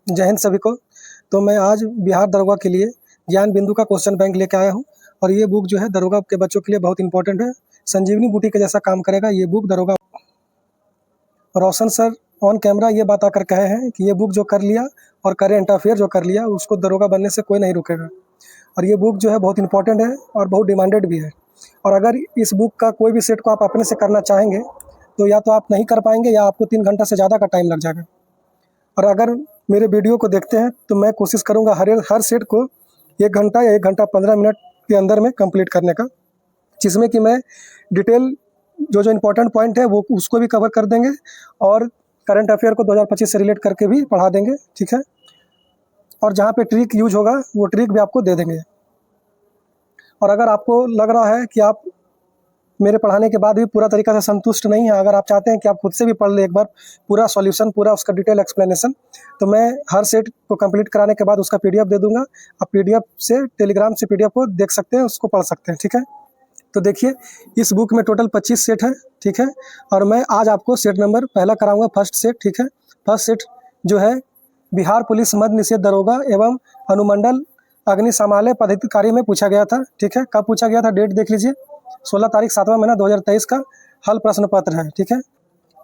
जय हिंद सभी को। तो मैं आज बिहार दरोगा के लिए ज्ञान बिंदु का क्वेश्चन बैंक लेके आया हूँ और ये बुक जो है दरोगा के बच्चों के लिए बहुत इंपॉर्टेंट है। संजीवनी बूटी के जैसा काम करेगा ये बुक दरोगा। रोशन सर ऑन कैमरा ये बात आकर कहे हैं कि ये बुक जो कर लिया और करेंट अफेयर जो कर लिया उसको दरोगा बनने से कोई नहीं रुकेगा। और ये बुक जो है बहुत इंपॉर्टेंट है और बहुत डिमांडेड भी है। और अगर इस बुक का कोई भी सेट को आप अपने से करना चाहेंगे तो या तो आप नहीं कर पाएंगे या आपको 3 घंटा से ज़्यादा का टाइम लग जाएगा। और अगर मेरे वीडियो को देखते हैं तो मैं कोशिश करूंगा हर सेट को 1 घंटा या 1 घंटा 15 मिनट के अंदर में कंप्लीट करने का, जिसमें कि मैं डिटेल जो इम्पोर्टेंट पॉइंट है वो उसको भी कवर कर देंगे और करंट अफेयर को 2025 से रिलेट करके भी पढ़ा देंगे, ठीक है। और जहाँ पे ट्रिक यूज होगा वो ट्रिक भी आपको दे देंगे। और अगर आपको लग रहा है कि आप मेरे पढ़ाने के बाद भी पूरा तरीका से संतुष्ट नहीं है, अगर आप चाहते हैं कि आप खुद से भी पढ़ लें एक बार पूरा सॉल्यूशन, पूरा उसका डिटेल एक्सप्लेनेशन, तो मैं हर सेट को कंप्लीट कराने के बाद उसका पीडीएफ दे दूंगा। आप पीडीएफ से टेलीग्राम से पीडीएफ को देख सकते हैं, उसको पढ़ सकते हैं, ठीक है। तो देखिए इस बुक में टोटल 25 सेट है, ठीक है। और मैं आज आपको सेट नंबर पहला कराऊंगा, फर्स्ट सेट, ठीक है। फर्स्ट सेट जो है बिहार पुलिस मद्य निषेध दरोगा एवं अनुमंडल अग्निशमन पदाधिकारी में पूछा गया था, ठीक है। कब पूछा गया था, डेट देख लीजिए, 16 तारीख 7वां महीना 2023 का हल प्रश्न पत्र है, ठीक है।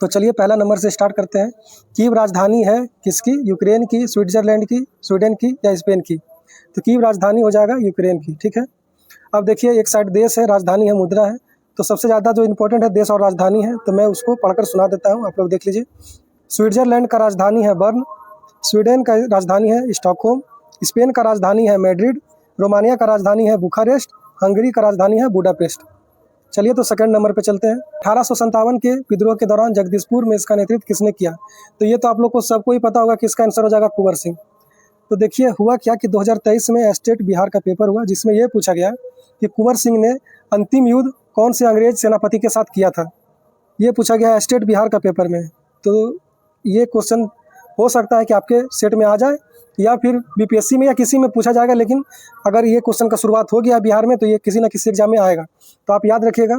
तो चलिए पहला नंबर से स्टार्ट करते हैं। कीव राजधानी है किसकी? यूक्रेन की, स्विट्जरलैंड की, स्वीडन की या स्पेन की? तो कीव राजधानी हो जाएगा यूक्रेन की, ठीक है। अब देखिए एक साइड देश है, राजधानी है, मुद्रा है। तो सबसे ज़्यादा जो इम्पोर्टेंट है देश और राजधानी है, तो मैं उसको पढ़कर सुना देता हूँ, आप लोग देख लीजिए। स्विट्जरलैंड का राजधानी है बर्न, स्वीडन का राजधानी है स्टॉकहोम, स्पेन का राजधानी है मैड्रिड, रोमानिया का राजधानी है बुखारेस्ट, हंगरी का राजधानी है बुडापेस्ट। चलिए तो सेकंड नंबर पे चलते हैं। 1857 के विद्रोह के दौरान जगदीशपुर में इसका नेतृत्व किसने किया? तो ये तो आप लोग को सबको ही पता होगा कि इसका आंसर हो जाएगा कुंवर सिंह। तो देखिए हुआ क्या कि 2023 में स्टेट बिहार का पेपर हुआ जिसमें यह पूछा गया कि कुंवर सिंह ने अंतिम युद्ध कौन से अंग्रेज सेनापति के साथ किया था। ये पूछा गया स्टेट बिहार का पेपर में। तो ये क्वेश्चन हो सकता है कि आपके सेट में आ जाए या फिर बीपीएससी में या किसी में पूछा जाएगा, लेकिन अगर ये क्वेश्चन का शुरुआत हो गया बिहार में तो ये किसी ना किसी एग्जाम में आएगा। तो आप याद रखिएगा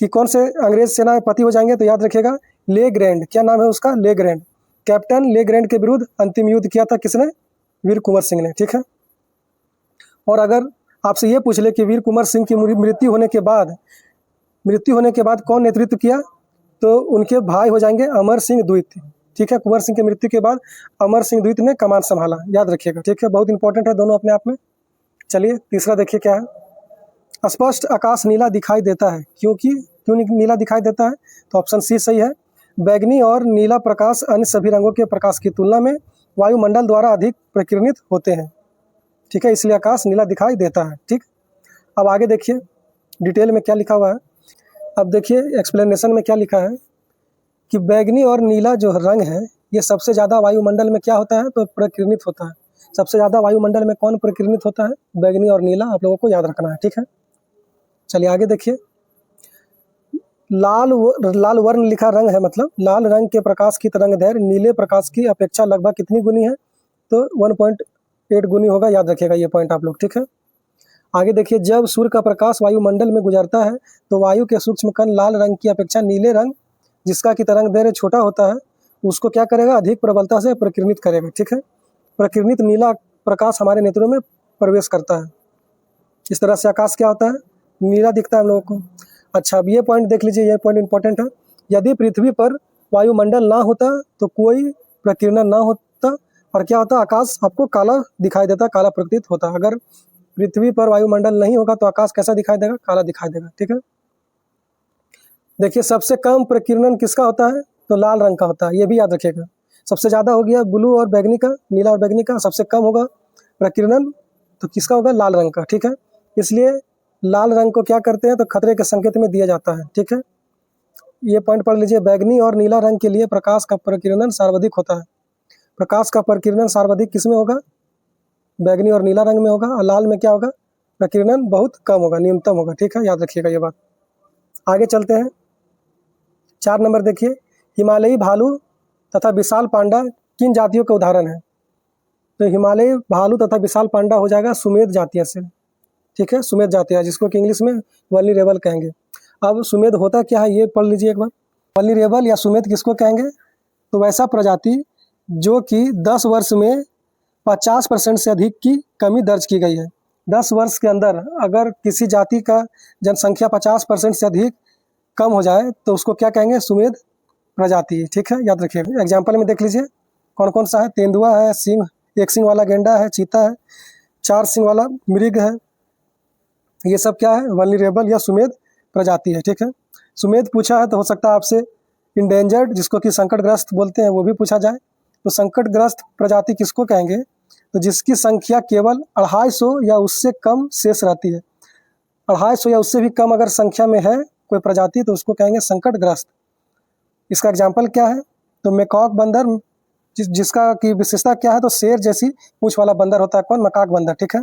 कि कौन से अंग्रेज सेनापति हो जाएंगे। तो याद रखिएगा ले ग्रैंड, क्या नाम है उसका? ले ग्रैंड। कैप्टन ले ग्रैंड के विरुद्ध अंतिम युद्ध किया था किसने? वीर कुंवर सिंह ने, ठीक है। और अगर आपसे ये पूछ ले कि वीर कुंवर सिंह की मृत्यु होने के बाद कौन नेतृत्व किया, तो उनके भाई हो जाएंगे अमर सिंह द्वित, ठीक है। कुंवर सिंह की मृत्यु के बाद अमर सिंह द्वित ने कमान संभाला, याद रखिएगा, ठीक है। बहुत इंपॉर्टेंट है दोनों अपने आप में। चलिए तीसरा देखिए क्या है। स्पष्ट आकाश नीला दिखाई देता है क्यों नीला दिखाई देता है? तो ऑप्शन सी सही है। बैगनी और नीला प्रकाश अन्य सभी रंगों के प्रकाश की तुलना में वायुमंडल द्वारा अधिक प्रकीर्णित होते हैं, ठीक है, इसलिए आकाश नीला दिखाई देता है, ठीक। अब आगे देखिए डिटेल में क्या लिखा हुआ है। अब देखिए एक्सप्लेनेशन में क्या लिखा है कि बैगनी और नीला जो रंग है ये सबसे ज़्यादा वायुमंडल में क्या होता है? तो प्रकीर्णित होता है। सबसे ज़्यादा वायुमंडल में कौन प्रकीर्णित होता है? बैगनी और नीला, आप लोगों को याद रखना है, ठीक है। चलिए आगे देखिए। लाल वर्ण लिखा रंग है, मतलब लाल रंग के प्रकाश की तरंगदैर्घ्य नीले प्रकाश की अपेक्षा लगभग कितनी गुनी है? तो 1.8 गुनी होगा, याद रखिएगा ये पॉइंट आप लोग, ठीक है। आगे देखिए जब सूर्य का प्रकाश वायुमंडल में गुजरता है तो वायु के सूक्ष्म कण लाल रंग की अपेक्षा नीले रंग जिसका कि तरंगदैर्घ्य छोटा होता है उसको क्या करेगा? अधिक प्रबलता से प्रकीर्णित करेगा, ठीक है। प्रकीर्णित नीला प्रकाश हमारे नेत्रों में प्रवेश करता है। इस तरह से आकाश क्या होता है? नीला दिखता है हम लोगों को। अच्छा अब ये पॉइंट देख लीजिए, ये पॉइंट इंपॉर्टेंट है। यदि पृथ्वी पर वायुमंडल ना होता तो कोई प्रकीर्णन ना होता और क्या होता? आकाश आपको काला दिखाई देता, काला प्रतीत होता। अगर पृथ्वी पर वायुमंडल नहीं होगा तो आकाश कैसा दिखाई देगा? काला दिखाई देगा, ठीक है। देखिए सबसे कम प्रकीर्णन किसका होता है? तो लाल रंग का होता है, ये भी याद रखिएगा। सबसे ज़्यादा हो गया ब्लू और बैगनी का, नीला और बैगनी का। सबसे कम होगा प्रकीर्णन तो किसका होगा? लाल रंग का, ठीक है। इसलिए लाल रंग को क्या करते हैं? तो खतरे के संकेत में दिया जाता है, ठीक है। ये पॉइंट पढ़ लीजिए। बैगनी और नीला रंग के लिए प्रकाश का प्रकीर्णन सर्वाधिक होता है। प्रकाश का प्रकीर्णन सर्वाधिक किस में होगा? बैगनी और नीला रंग में होगा। और लाल में क्या होगा? प्रकीर्णन बहुत कम होगा, न्यूनतम होगा, ठीक है, याद रखिएगा ये बात। आगे चलते हैं। 4 नंबर देखिए। हिमालयी भालू तथा विशाल पांडा किन जातियों का उदाहरण है? तो हिमालयी भालू तथा विशाल पांडा हो जाएगा सुमेध जातियों से, ठीक है। सुमेध जातियाँ जिसको कि इंग्लिश में वल्नरेबल कहेंगे। अब सुमेध होता क्या है ये पढ़ लीजिए एक बार। वल्नरेबल या सुमेध किसको कहेंगे? तो वैसा प्रजाति जो कि 10 वर्ष में 50% से अधिक की कमी दर्ज की गई है। 10 वर्ष के अंदर अगर किसी जाति का जनसंख्या 50% से अधिक कम हो जाए तो उसको क्या कहेंगे? सुमेध प्रजाति। ठीक है, याद रखिएगा। एग्जाम्पल में देख लीजिए कौन कौन सा है। तेंदुआ है, सिंह, एक सिंह वाला गेंडा है, चीता है, 4 सिंह वाला मृग है। ये सब क्या है? वल्नरेबल या सुमेध प्रजाति है। ठीक है, सुमेध पूछा है तो हो सकता है आपसे इंडेंजर्ड, जिसको कि संकटग्रस्त बोलते हैं, वो भी पूछा जाए। तो संकटग्रस्त प्रजाति किसको कहेंगे? तो जिसकी संख्या केवल 250 या उससे कम शेष रहती है। 250 या उससे भी कम अगर संख्या में है कोई प्रजाति तो उसको कहेंगे संकटग्रस्त। इसका एग्जाम्पल क्या है? तो मैकॉक बंदर, जिसका की विशेषता क्या है? तो शेर जैसी पूंछ वाला बंदर होता है। कौन? मैकॉक बंदर। ठीक है,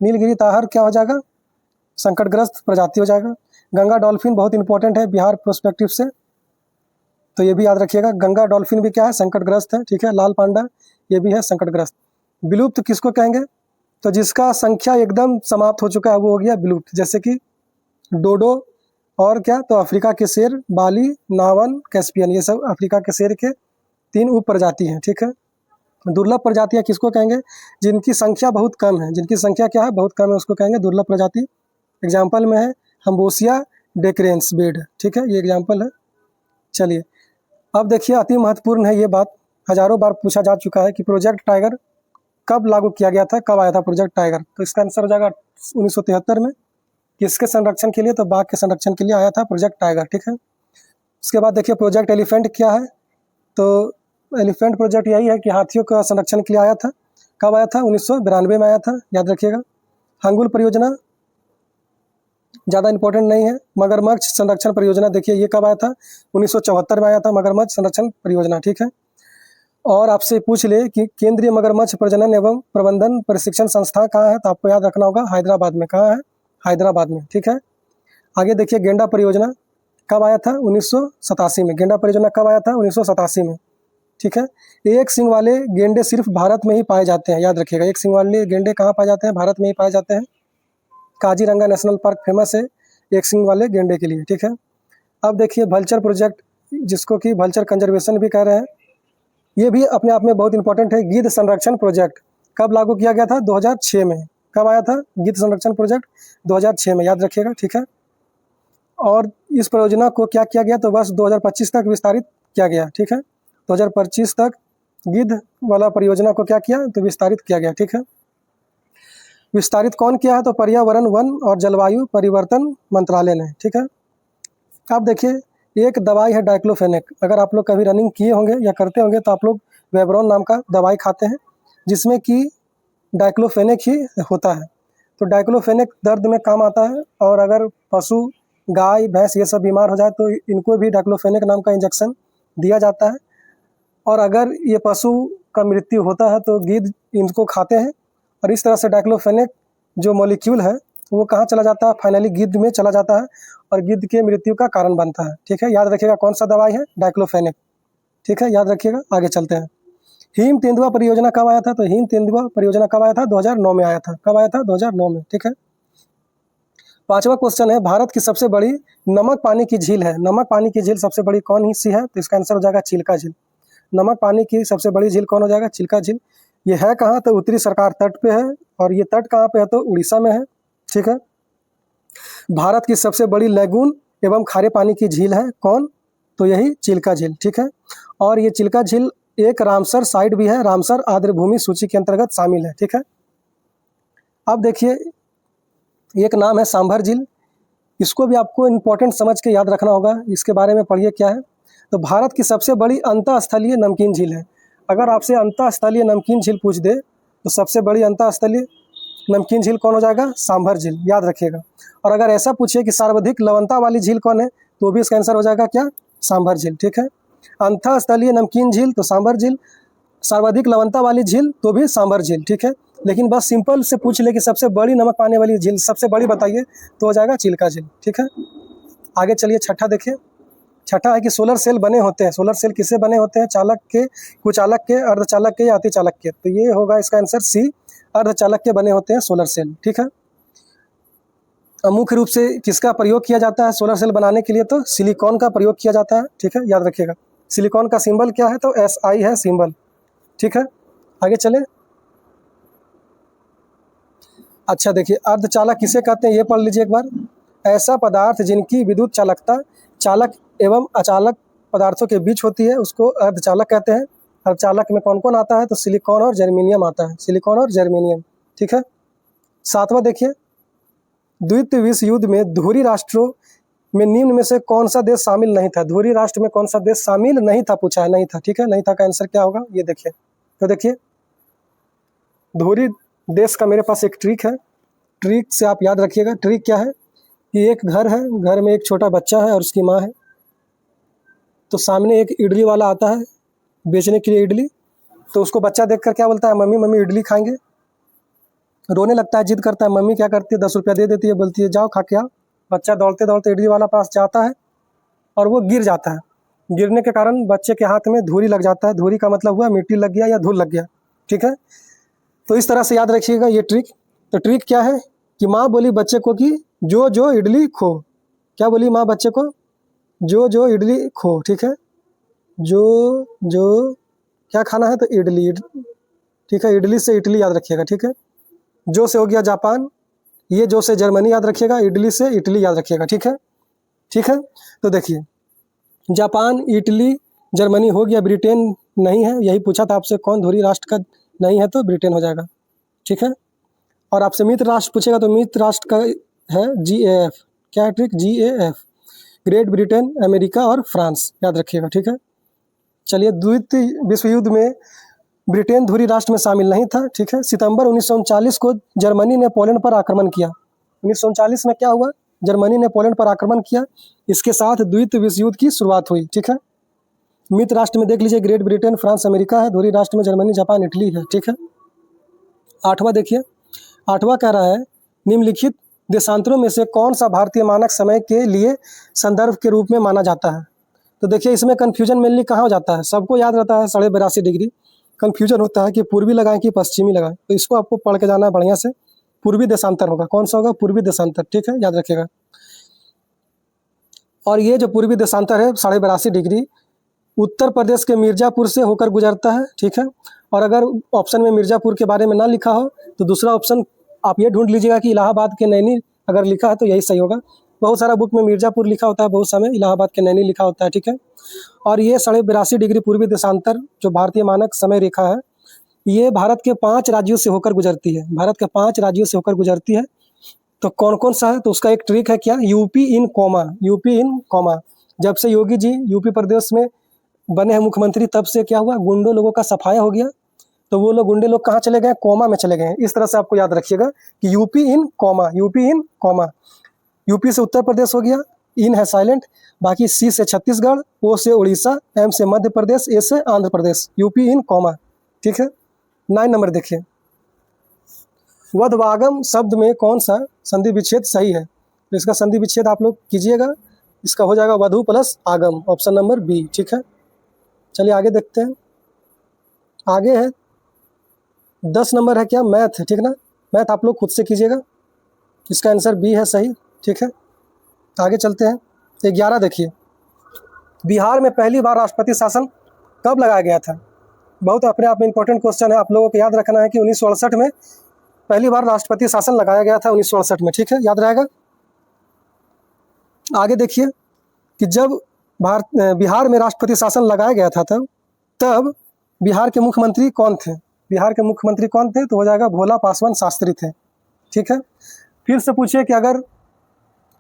नीलगिरी ताहर क्या हो जाएगा? संकटग्रस्त प्रजाति हो जाएगा। गंगा डॉल्फिन बहुत इंपॉर्टेंट है बिहार प्रोस्पेक्टिव से, तो ये भी याद रखिएगा। गंगा डॉल्फिन भी क्या है? संकटग्रस्त है। ठीक है, लाल पांडा ये भी है संकटग्रस्त। विलुप्त किसको कहेंगे? तो जिसका संख्या एकदम समाप्त हो चुका है वो हो गया विलुप्त, जैसे कि डोडो और क्या? तो अफ्रीका के शेर, बाली, नावन, कैस्पियन, ये सब अफ्रीका के शेर के 3 उप प्रजाति हैं। ठीक है, दुर्लभ प्रजातियां किसको कहेंगे? जिनकी संख्या बहुत कम है। जिनकी संख्या क्या है? बहुत कम है, उसको कहेंगे दुर्लभ प्रजाति। एग्जाम्पल में है हम्बोसिया डेक्रेंस बेड। ठीक है, ये एग्जाम्पल है। चलिए अब देखिए, अति महत्वपूर्ण है ये बात, हजारों बार पूछा जा चुका है कि प्रोजेक्ट टाइगर कब लागू किया गया था, कब आया था प्रोजेक्ट टाइगर? तो इसका आंसर हो जाएगा 1973 में। किसके संरक्षण के लिए? तो बाघ के संरक्षण के लिए आया था प्रोजेक्ट टाइगर। ठीक है, उसके बाद देखिए प्रोजेक्ट एलिफेंट क्या है? तो एलिफेंट प्रोजेक्ट यही है कि हाथियों का संरक्षण के लिए आया था। कब आया था? 1992 में आया था, याद रखिएगा। हंगुल परियोजना ज़्यादा इंपॉर्टेंट नहीं है। मगरमच्छ संरक्षण परियोजना देखिए ये कब आया था? 1974 में आया था मगरमच्छ संरक्षण परियोजना। ठीक है, और आपसे पूछ ले कि केंद्रीय मगरमच्छ प्रजनन एवं प्रबंधन प्रशिक्षण संस्था कहाँ है? तो आपको याद रखना होगा हैदराबाद में। कहाँ है? हैदराबाद में। ठीक है, आगे देखिए गेंडा परियोजना कब आया था? 1987 में। गेंडा परियोजना कब आया था? 1987 में। ठीक है, एक सिंग वाले गेंडे सिर्फ भारत में ही पाए जाते हैं, याद रखिएगा। एक सिंग वाले गेंडे कहाँ पाए जाते हैं? भारत में ही पाए जाते हैं। काजीरंगा नेशनल पार्क फेमस है एक सिंग वाले गेंडे के लिए। ठीक है, अब देखिए वल्चर प्रोजेक्ट, जिसको कि वल्चर कंजर्वेशन भी कह रहे हैं, ये भी अपने आप में बहुत इंपॉर्टेंट है। गिद्ध संरक्षण प्रोजेक्ट कब लागू किया गया था? 2006 में। कब आया था गिद्ध संरक्षण प्रोजेक्ट? 2006 में, याद रखिएगा। ठीक है, और इस परियोजना को क्या किया गया? तो वर्ष 2025 तक विस्तारित किया गया। ठीक है, 2025 तक गिद्ध वाला परियोजना को क्या किया? तो विस्तारित किया गया। ठीक है, विस्तारित कौन किया है? तो पर्यावरण, वन और जलवायु परिवर्तन मंत्रालय ने। ठीक है, अब देखिए एक दवाई है डाइक्लोफेनेक। अगर आप लोग कभी रनिंग किए होंगे या करते होंगे तो आप लोग वेब्रोन नाम का दवाई खाते हैं, जिसमें कि डाइक्लोफेनेक ही होता है। तो डाइक्लोफेनेक दर्द में काम आता है, और अगर पशु, गाय, भैंस ये सब बीमार हो जाए तो इनको भी डाइक्लोफेनेक नाम का इंजेक्शन दिया जाता है। और अगर ये पशु का मृत्यु होता है तो गिद्ध इनको खाते हैं, और इस तरह से डाइक्लोफेनेक जो मॉलिक्यूल है वो कहाँ चला जाता है? फाइनली गिद्ध में चला जाता है और गिद्ध के मृत्यु का कारण बनता है। ठीक है, याद रखिएगा कौन सा दवाई है? डाइक्लोफेनेक। ठीक है, याद रखिएगा। आगे चलते हैं। हिम तेंदुआ परियोजना कब आया था? तो हिम तेंदुआ परियोजना कब आया था? 2009 में आया था। कब आया था? 2009 में। ठीक है, 5वां क्वेश्चन है, भारत की सबसे बड़ी नमक पानी की झील है। नमक पानी की झील सबसे बड़ी कौन सी है? तो इसका आंसर हो जाएगा चिल्का झील। नमक पानी की सबसे बड़ी झील कौन हो जाएगा? चिल्का झील। ये है कहाँ? तो उत्तरी सरकार तट पे है, और ये तट कहाँ पे है? तो उड़ीसा में है। ठीक है, भारत की सबसे बड़ी लैगून एवं खारे पानी की झील है कौन? तो यही चिल्का झील। ठीक है, और ये चिल्का झील एक रामसर साइट भी है, रामसर आर्द्रभूमि सूची के अंतर्गत शामिल है। ठीक है, अब देखिए एक नाम है सांभर झील। इसको भी आपको इम्पोर्टेंट समझ के याद रखना होगा। इसके बारे में पढ़िए क्या है। तो भारत की सबसे बड़ी अंतःस्थलीय नमकीन झील है। अगर आपसे अंतःस्थलीय नमकीन झील पूछ दे तो सबसे बड़ी अंतःस्थलीय नमकीन झील कौन हो जाएगा? सांभर झील, याद रखिएगा। और अगर ऐसा पूछे कि सर्वाधिक लवणता वाली झील कौन है, तो भी इसका आंसर हो जाएगा क्या? सांभर झील। ठीक है, अंतःस्थलीय नमकीन झील तो सांभर झील, सर्वाधिक लवणता वाली झील तो भी सांभर झील। ठीक है, लेकिन बस सिंपल से पूछ ले कि सबसे बड़ी नमक पाने वाली झील सबसे बड़ी बताइए, तो हो जाएगा चिल्का झील। ठीक है, आगे चलिए छठा देखिए। छठा है कि सोलर सेल बने होते हैं। सोलर सेल किससे बने होते हैं? चालक के, कुचालक के, अर्धचालक के या अतिचालक के? तो ये होगा इसका आंसर सी, अर्धचालक के बने होते हैं सोलर सेल। ठीक है, मुख्य रूप से किसका प्रयोग किया जाता है सोलर सेल बनाने के लिए? तो सिलिकॉन का प्रयोग किया जाता है। ठीक है, याद रखिएगा। सिलिकॉन का सिंबल क्या है? तो SI है सिंबल। ठीक है, आगे चले। अच्छा देखिए, अर्धचालक किसे कहते हैं ये पढ़ लीजिए एक बार। ऐसा पदार्थ जिनकी विद्युत चालकता चालक एवं अचालक पदार्थों के बीच होती है उसको अर्धचालक कहते हैं। अर्धचालक में कौन कौन आता है, तो सिलिकॉन और जर्मेनियम आता है, सिलिकॉन और जर्मेनियम। ठीक है। 7वां देखिए, द्वितीय विश्व युद्ध में धुरी राष्ट्रों में निम्न में से कौन सा देश शामिल नहीं था। धुरी राष्ट्र में कौन सा देश शामिल नहीं था पूछा है, नहीं था। ठीक है, नहीं था का आंसर क्या होगा ये देखिए। तो देखिए, धुरी देश का मेरे पास एक ट्रिक है, ट्रिक से आप याद रखिएगा। ट्रिक क्या है कि एक घर है, घर में एक छोटा बच्चा है और उसकी माँ है। तो सामने एक इडली वाला आता है बेचने के लिए इडली। तो उसको बच्चा देखकर क्या बोलता है, मम्मी मम्मी इडली खाएंगे। रोने लगता है, जिद करता है। मम्मी क्या करती है, 10 रुपया दे देती है, बोलती है जाओ खा के आओ। बच्चा दौड़ते दौड़ते इडली वाला पास जाता है और वो गिर जाता है। गिरने के कारण बच्चे के हाथ में धूरी लग जाता है। धूरी का मतलब हुआ मिट्टी लग गया या धूल लग गया। ठीक है, तो इस तरह से याद रखिएगा ये ट्रिक। तो ट्रिक क्या है कि माँ बोली बच्चे को कि जो जो इडली खो। क्या बोली माँ बच्चे को, जो जो इडली खो। ठीक है, जो जो क्या खाना है, तो इडली। ठीक है, इडली से इटली याद रखिएगा। ठीक है, जो से हो गया जापान, ये जो से जर्मनी याद रखिएगा, इडली से इटली याद रखिएगा। ठीक है, ठीक है। तो देखिए, जापान, इटली, जर्मनी हो गया, ब्रिटेन नहीं है। यही पूछा था आपसे कौन धुरी राष्ट्र का नहीं है, तो ब्रिटेन हो जाएगा। ठीक है, और आपसे मित्र राष्ट्र पूछेगा तो मित्र राष्ट्र का है GAF। क्या है trick, GAF, great Britain, America और फ्रांस याद रखिएगा। ठीक है, चलिए, द्वितीय विश्व युद्ध में ब्रिटेन धुरी राष्ट्र में शामिल नहीं था। ठीक है, सितंबर 1939 को जर्मनी ने पोलैंड पर आक्रमण किया। 1939 में क्या हुआ, जर्मनी ने पोलैंड पर आक्रमण किया। इसके साथ द्वितीय विश्व युद्ध की शुरुआत हुई। ठीक है, मित्र राष्ट्र में देख लीजिए, ग्रेट ब्रिटेन, फ्रांस, अमेरिका है। धुरी राष्ट्र में जर्मनी, जापान, इटली है। ठीक है, 8वां देखिए, 8वां कह रहा है निम्नलिखित देशांतरों में से कौन सा भारतीय मानक समय के लिए संदर्भ के रूप में माना जाता है। तो देखिए, इसमें कन्फ्यूजन मेनली कहाँ हो जाता है, सबको याद रहता है 82.5 डिग्री। कन्फ्यूजन होता है कि पूर्वी लगाएं कि पश्चिमी लगाएं। तो इसको आपको पढ़ के जाना है बढ़िया से। पूर्वी देशांतर होगा, कौन सा होगा, पूर्वी देशांतर। ठीक है, याद रखिएगा। और ये जो पूर्वी देशांतर है 82.5 डिग्री उत्तर प्रदेश के मिर्ज़ापुर से होकर गुजरता है। ठीक है, और अगर ऑप्शन में मिर्ज़ापुर के बारे में ना लिखा हो तो दूसरा ऑप्शन आप ये ढूंढ लीजिएगा कि इलाहाबाद के नैनी अगर लिखा है तो यही सही होगा। बहुत सारा बुक में मिर्ज़ापुर लिखा होता है, बहुत समय इलाहाबाद के नैनी लिखा होता है। ठीक है, और ये 82.5 डिग्री पूर्वी देशांतर जो भारतीय मानक समय रेखा है, ये भारत के 5 राज्यों से होकर गुजरती है। भारत के 5 राज्यों से होकर गुजरती है। तो कौन कौन सा है, तो उसका एक ट्रिक है क्या, UP in comma, UP in comma. जब से योगी जी यूपी प्रदेश में बने हैं मुख्यमंत्री, तब से क्या हुआ, गुंडों लोगों का सफाया हो गया। तो वो लोग गुंडे लोग कहाँ चले गए, कोमा में चले गए हैं। इस तरह से आपको याद रखिएगा कि UP in comma, UP in comma. UP से उत्तर प्रदेश हो गया, इन है साइलेंट। बाकी सी से छत्तीसगढ़, ओ से उड़ीसा, एम से मध्य प्रदेश, ए से Andhra Pradesh, UP in comma. ठीक है, 9 नंबर देखिए, वधवागम शब्द में कौन सा संधि विच्छेद सही है। तो इसका संधि विच्छेद आप लोग कीजिएगा, इसका हो जाएगा वधु प्लस आगम, ऑप्शन नंबर बी। ठीक है, चलिए आगे देखते हैं। आगे है 10 नंबर है क्या, मैथ। ठीक ना, मैथ आप लोग खुद से कीजिएगा, इसका आंसर बी है सही। ठीक है, आगे चलते हैं। 11 देखिए, बिहार में पहली बार राष्ट्रपति शासन कब लगाया गया था। बहुत अपने आप में इंपॉर्टेंट क्वेश्चन है, आप लोगों को याद रखना है कि 1968 में पहली बार राष्ट्रपति शासन लगाया गया था, 1968 में। ठीक है, याद रहेगा। आगे देखिए कि जब बिहार में राष्ट्रपति शासन लगाया गया था तब बिहार के मुख्यमंत्री कौन थे। बिहार के मुख्यमंत्री कौन थे, तो हो जाएगा भोला पासवान शास्त्री थे। ठीक है, फिर से पूछिए कि अगर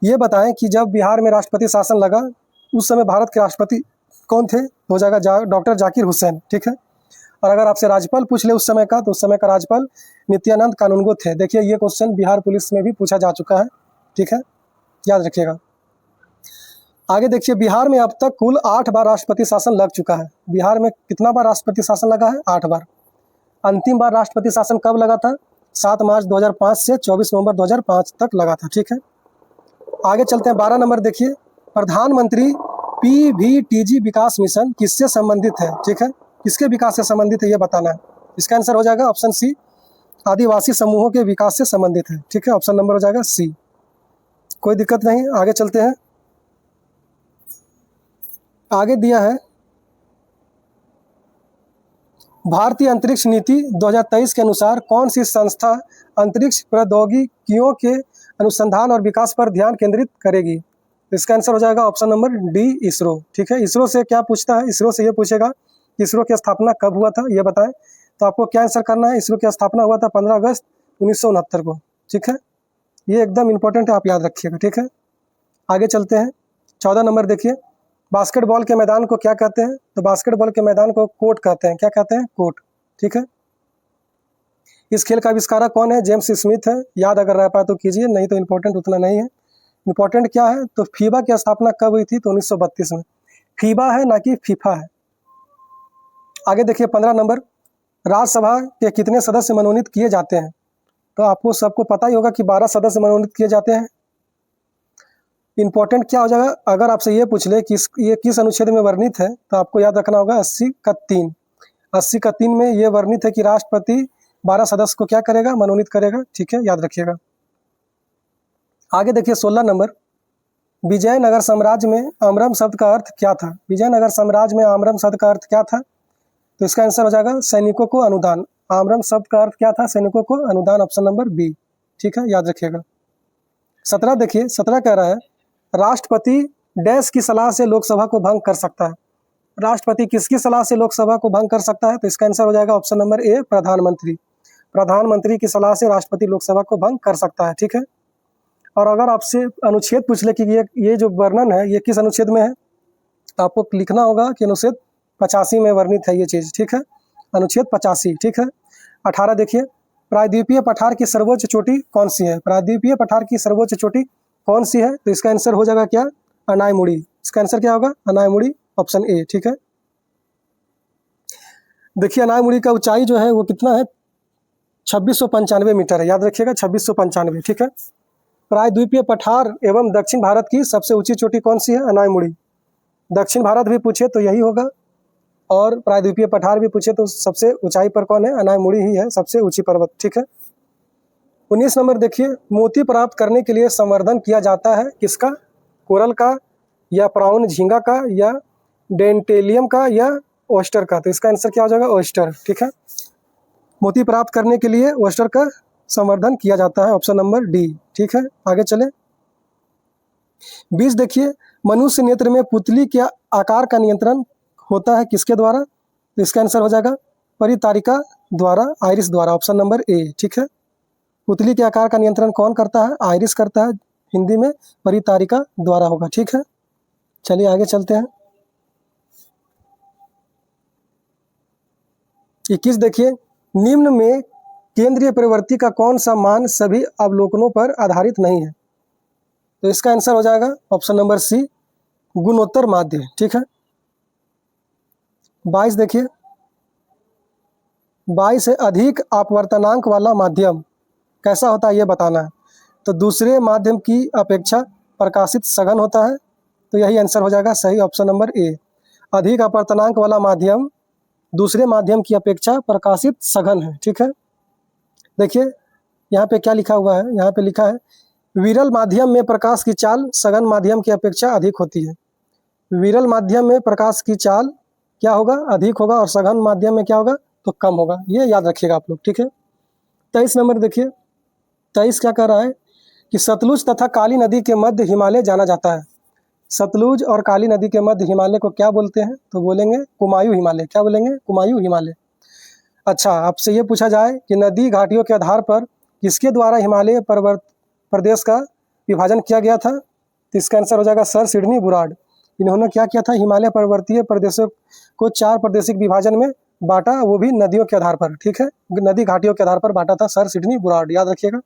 ये बताएं कि जब बिहार में राष्ट्रपति शासन लगा उस समय भारत के राष्ट्रपति कौन थे, तो हो जाएगा डॉक्टर जाकिर हुसैन। ठीक है, और अगर आपसे राज्यपाल पूछ ले उस समय का, तो उस समय का राज्यपाल नित्यानंद कानूनगो थे। देखिए, ये क्वेश्चन बिहार पुलिस में भी पूछा जा चुका है। ठीक है, याद रखिएगा। आगे देखिए, बिहार में अब तक कुल 8 बार राष्ट्रपति शासन लग चुका है। बिहार में कितना बार राष्ट्रपति शासन लगा है, 8 बार। अंतिम बार राष्ट्रपति शासन कब लगा था, 7 मार्च 2005 से 24 नवंबर 2005 तक लगा था। ठीक है, आगे चलते हैं। 12 नंबर देखिए, प्रधानमंत्री PVTG विकास मिशन किससे संबंधित है। ठीक है, किसके विकास से संबंधित है ये बताना है। इसका आंसर हो जाएगा ऑप्शन सी, आदिवासी समूहों के विकास से संबंधित है। ठीक है, ऑप्शन नंबर हो जाएगा सी, कोई दिक्कत नहीं। आगे चलते हैं। आगे दिया है भारतीय अंतरिक्ष नीति 2023 के अनुसार कौन सी संस्था अंतरिक्ष प्रौद्योगिकियों के अनुसंधान और विकास पर ध्यान केंद्रित करेगी? इसका आंसर हो जाएगा ऑप्शन नंबर डी, इसरो। ठीक है, इसरो से क्या पूछता है? इसरो से ये पूछेगा कि इसरो की स्थापना कब हुआ था, ये बताएं। तो आपको क्या आंसर करना है? इसरो की स्थापना हुआ था 15 अगस्त 1969 को। ठीक है, ये एकदम इंपॉर्टेंट है, आप याद रखिएगा। ठीक है, आगे चलते हैं। 14 नंबर देखिए, बास्केटबॉल के मैदान को क्या कहते हैं? तो बास्केटबॉल के मैदान को कोर्ट कहते हैं। क्या कहते हैं? कोर्ट। ठीक है, इस खेल का आविष्कारक कौन है? जेम्स स्मिथ है। याद अगर रह पाए तो कीजिए, नहीं तो इंपॉर्टेंट उतना नहीं है। इंपॉर्टेंट क्या है? तो फीबा की स्थापना कब हुई थी? तो 1932 में। फीबा है, ना कि फीफा है। आगे देखिए 15 नंबर, राज्यसभा के कितने सदस्य मनोनीत किए जाते हैं? तो आपको सबको पता ही होगा कि 12 सदस्य मनोनीत किए जाते हैं। इंपॉर्टेंट क्या हो जाएगा? अगर आपसे ये पूछ ले कि ये किस अनुच्छेद में वर्णित है, तो आपको याद रखना होगा 80 का 3। 80 का 3 में ये वर्णित है कि राष्ट्रपति 12 सदस्य को क्या करेगा? मनोनीत करेगा। ठीक है, याद रखिएगा। आगे देखिए 16 नंबर, विजयनगर साम्राज्य में आम्रम शब्द का अर्थ क्या था? विजयनगर साम्राज्य में आम्रम शब्द का अर्थ क्या था? तो इसका आंसर हो जाएगा सैनिकों को अनुदान। आम्रम शब्द का अर्थ क्या था? सैनिकों को अनुदान, ऑप्शन नंबर बी। ठीक है, याद रखिएगा। 17 देखिए, 17 कह रहा है राष्ट्रपति डैश की सलाह से लोकसभा को भंग कर सकता है। राष्ट्रपति किसकी सलाह से लोकसभा को भंग कर सकता है? तो इसका आंसर हो जाएगा ऑप्शन नंबर ए, प्रधानमंत्री। प्रधानमंत्री की सलाह से राष्ट्रपति लोकसभा को भंग कर सकता है। ठीक है, और अगर आपसे अनुच्छेद पूछ ले कि ये जो वर्णन है ये किस अनुच्छेद में है, तो आपको लिखना होगा कि अनुच्छेद 85 में वर्णित है ये चीज़। ठीक है, अनुच्छेद 85। ठीक है, 18 देखिए, प्रायद्वीपीय पठार की सर्वोच्च चोटी कौन सी है? प्रायद्वीपीय पठार की सर्वोच्च चोटी कौन सी है? तो इसका आंसर हो जाएगा क्या? अनायमुड़ी। इसका आंसर क्या होगा? अनायमुड़ी, ऑप्शन ए। ठीक है, देखिए अनायमुड़ी का ऊंचाई जो है वो कितना है? 2695 मीटर है। याद रखिएगा 2695। ठीक है, प्रायद्वीपीय पठार एवं दक्षिण भारत की सबसे ऊंची चोटी कौन सी है? अनायमुड़ी। दक्षिण भारत भी पूछे तो यही होगा, और प्रायद्वीपीय पठार भी पूछे तो सबसे ऊंचाई पर कौन है? अनायमुड़ी ही है सबसे ऊंची पर्वत। ठीक है, 19 नंबर देखिए, मोती प्राप्त करने के लिए संवर्धन किया जाता है किसका? कोरल का, या प्राउन झींगा का, या डेंटेलियम का, या ओस्टर का? तो इसका आंसर क्या हो जाएगा? ओस्टर। ठीक है, मोती प्राप्त करने के लिए ओस्टर का संवर्धन किया जाता है, ऑप्शन नंबर डी। ठीक है, आगे चले। 20 देखिए, मनुष्य नेत्र में पुतली के आकार का नियंत्रण होता है किसके द्वारा? तो इसका आंसर हो जाएगा परितारिका द्वारा, आइरिस द्वारा, ऑप्शन नंबर ए। ठीक है, पुतली के आकार का नियंत्रण कौन करता है? आइरिस करता है। हिंदी में परितारिका द्वारा होगा। ठीक है, चलिए आगे चलते हैं। 21 देखिए, निम्न में केंद्रीय प्रवृत्ति का कौन सा मान सभी अवलोकनों पर आधारित नहीं है? तो इसका आंसर हो जाएगा ऑप्शन नंबर सी, गुणोत्तर माध्य। ठीक है, 22 देखिए, 22 से अधिक अपवर्तनांक वाला माध्यम कैसा होता है ये बताना है। तो दूसरे माध्यम की अपेक्षा प्रकाशित सघन होता है। तो यही आंसर हो जाएगा सही, ऑप्शन नंबर ए। अधिक अपवर्तनांक वाला माध्यम दूसरे माध्यम की अपेक्षा प्रकाशित सघन है। ठीक है, देखिए यहाँ पे क्या लिखा हुआ है? यहाँ पे लिखा है विरल माध्यम में प्रकाश की चाल सघन माध्यम की अपेक्षा अधिक होती है। विरल माध्यम में प्रकाश की चाल क्या होगा? अधिक होगा, और सघन माध्यम में क्या होगा? तो कम होगा। ये याद रखिएगा आप लोग। ठीक है, 23 नंबर देखिए, 23 क्या कह रहा है कि सतलुज तथा काली नदी के मध्य हिमालय जाना जाता है। सतलुज और काली नदी के मध्य हिमालय को क्या बोलते हैं? तो बोलेंगे कुमायूं हिमालय। क्या बोलेंगे? कुमायूं हिमालय। अच्छा, आपसे ये पूछा जाए कि नदी घाटियों के आधार पर किसके द्वारा हिमालय प्रदेश का विभाजन किया गया था? तो इसका आंसर हो जाएगा सर सिडनी बुराड। इन्होंने क्या किया था? हिमालय पर्वतीय प्रदेशों को 4 प्रादेशिक विभाजन में बांटा, वो भी नदियों के आधार पर। ठीक है, नदी घाटियों के आधार पर बांटा था सर सिडनी बुराड। याद रखिएगा।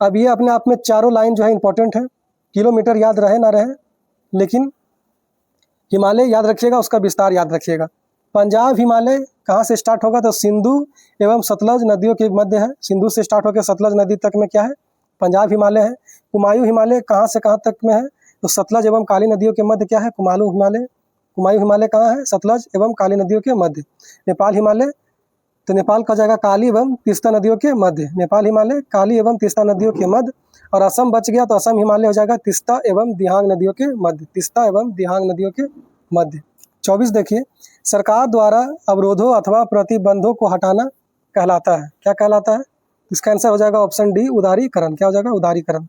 अब ये अपने आप में चारों लाइन जो है इंपॉर्टेंट है, किलोमीटर याद रहे ना रहे, लेकिन हिमालय याद रखिएगा, उसका विस्तार याद रखिएगा। पंजाब हिमालय कहाँ से स्टार्ट होगा? तो सिंधु एवं सतलज नदियों के मध्य है। सिंधु से स्टार्ट होकर सतलज नदी तक में क्या है? पंजाब हिमालय है। कुमायूं हिमालय कहाँ से कहाँ तक में है? तो सतलज एवं काली नदियों के मध्य क्या है? कुमायूं हिमालय। कुमायूं हिमालय कहाँ है? सतलज एवं काली नदियों के मध्य। नेपाल हिमालय, तो नेपाल का जाएगा काली एवं तीस्ता नदियों के मध्य। नेपाल हिमालय काली एवं तीस्ता नदियों के मध्य। और असम बच गया, तो असम हिमालय हो जाएगा तीस्ता एवं दिहांग नदियों के मध्य। तीस्ता एवं दिहांग नदियों के मध्य। 24 देखिए, सरकार द्वारा अवरोधों अथवा प्रतिबंधों को हटाना कहलाता है, क्या कहलाता है? इसका आंसर हो जाएगा ऑप्शन डी, उदारीकरण। क्या हो जाएगा? उदारीकरण।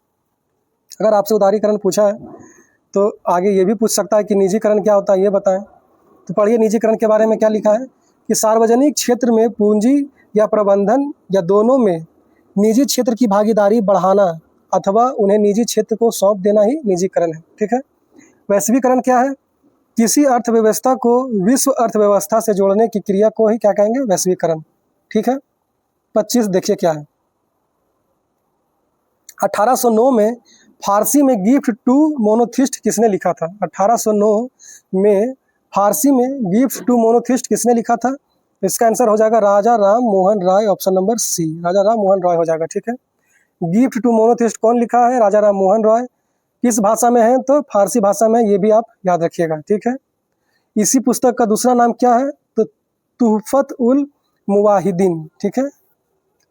अगर आपसे उदारीकरण पूछा है तो आगे ये भी पूछ सकता है कि निजीकरण क्या होता है, ये बताएं। तो पढ़िए निजीकरण के बारे में क्या लिखा है कि सार्वजनिक क्षेत्र में पूंजी या प्रबंधन या दोनों में निजी क्षेत्र की भागीदारी बढ़ाना अथवा उन्हें निजी क्षेत्र को सौंप देना ही निजीकरण है। ठीक है। वैश्वीकरण क्या है? किसी अर्थव्यवस्था को विश्व अर्थव्यवस्था से जोड़ने की क्रिया को ही क्या कहेंगे? वैश्वीकरण। ठीक है। 25 देखिए क्या है। 1809 में फारसी में गिफ्ट टू मोनोथिस्ट किसने लिखा था? 1809 में फारसी में गिफ्ट टू मोनोथिस्ट किसने लिखा था? इसका आंसर हो जाएगा राजा Ram Mohan Roy, option number C, राजा राम मोहन राय हो जाएगा। ठीक है। गिफ्ट टू मोनोथिस्ट कौन लिखा है? राजा राम मोहन राय। किस भाषा में है? तो फारसी भाषा में, ये भी आप याद रखिएगा। ठीक है। इसी पुस्तक का दूसरा नाम क्या है? तो तुहफत उल मुवाहिदीन। ठीक है।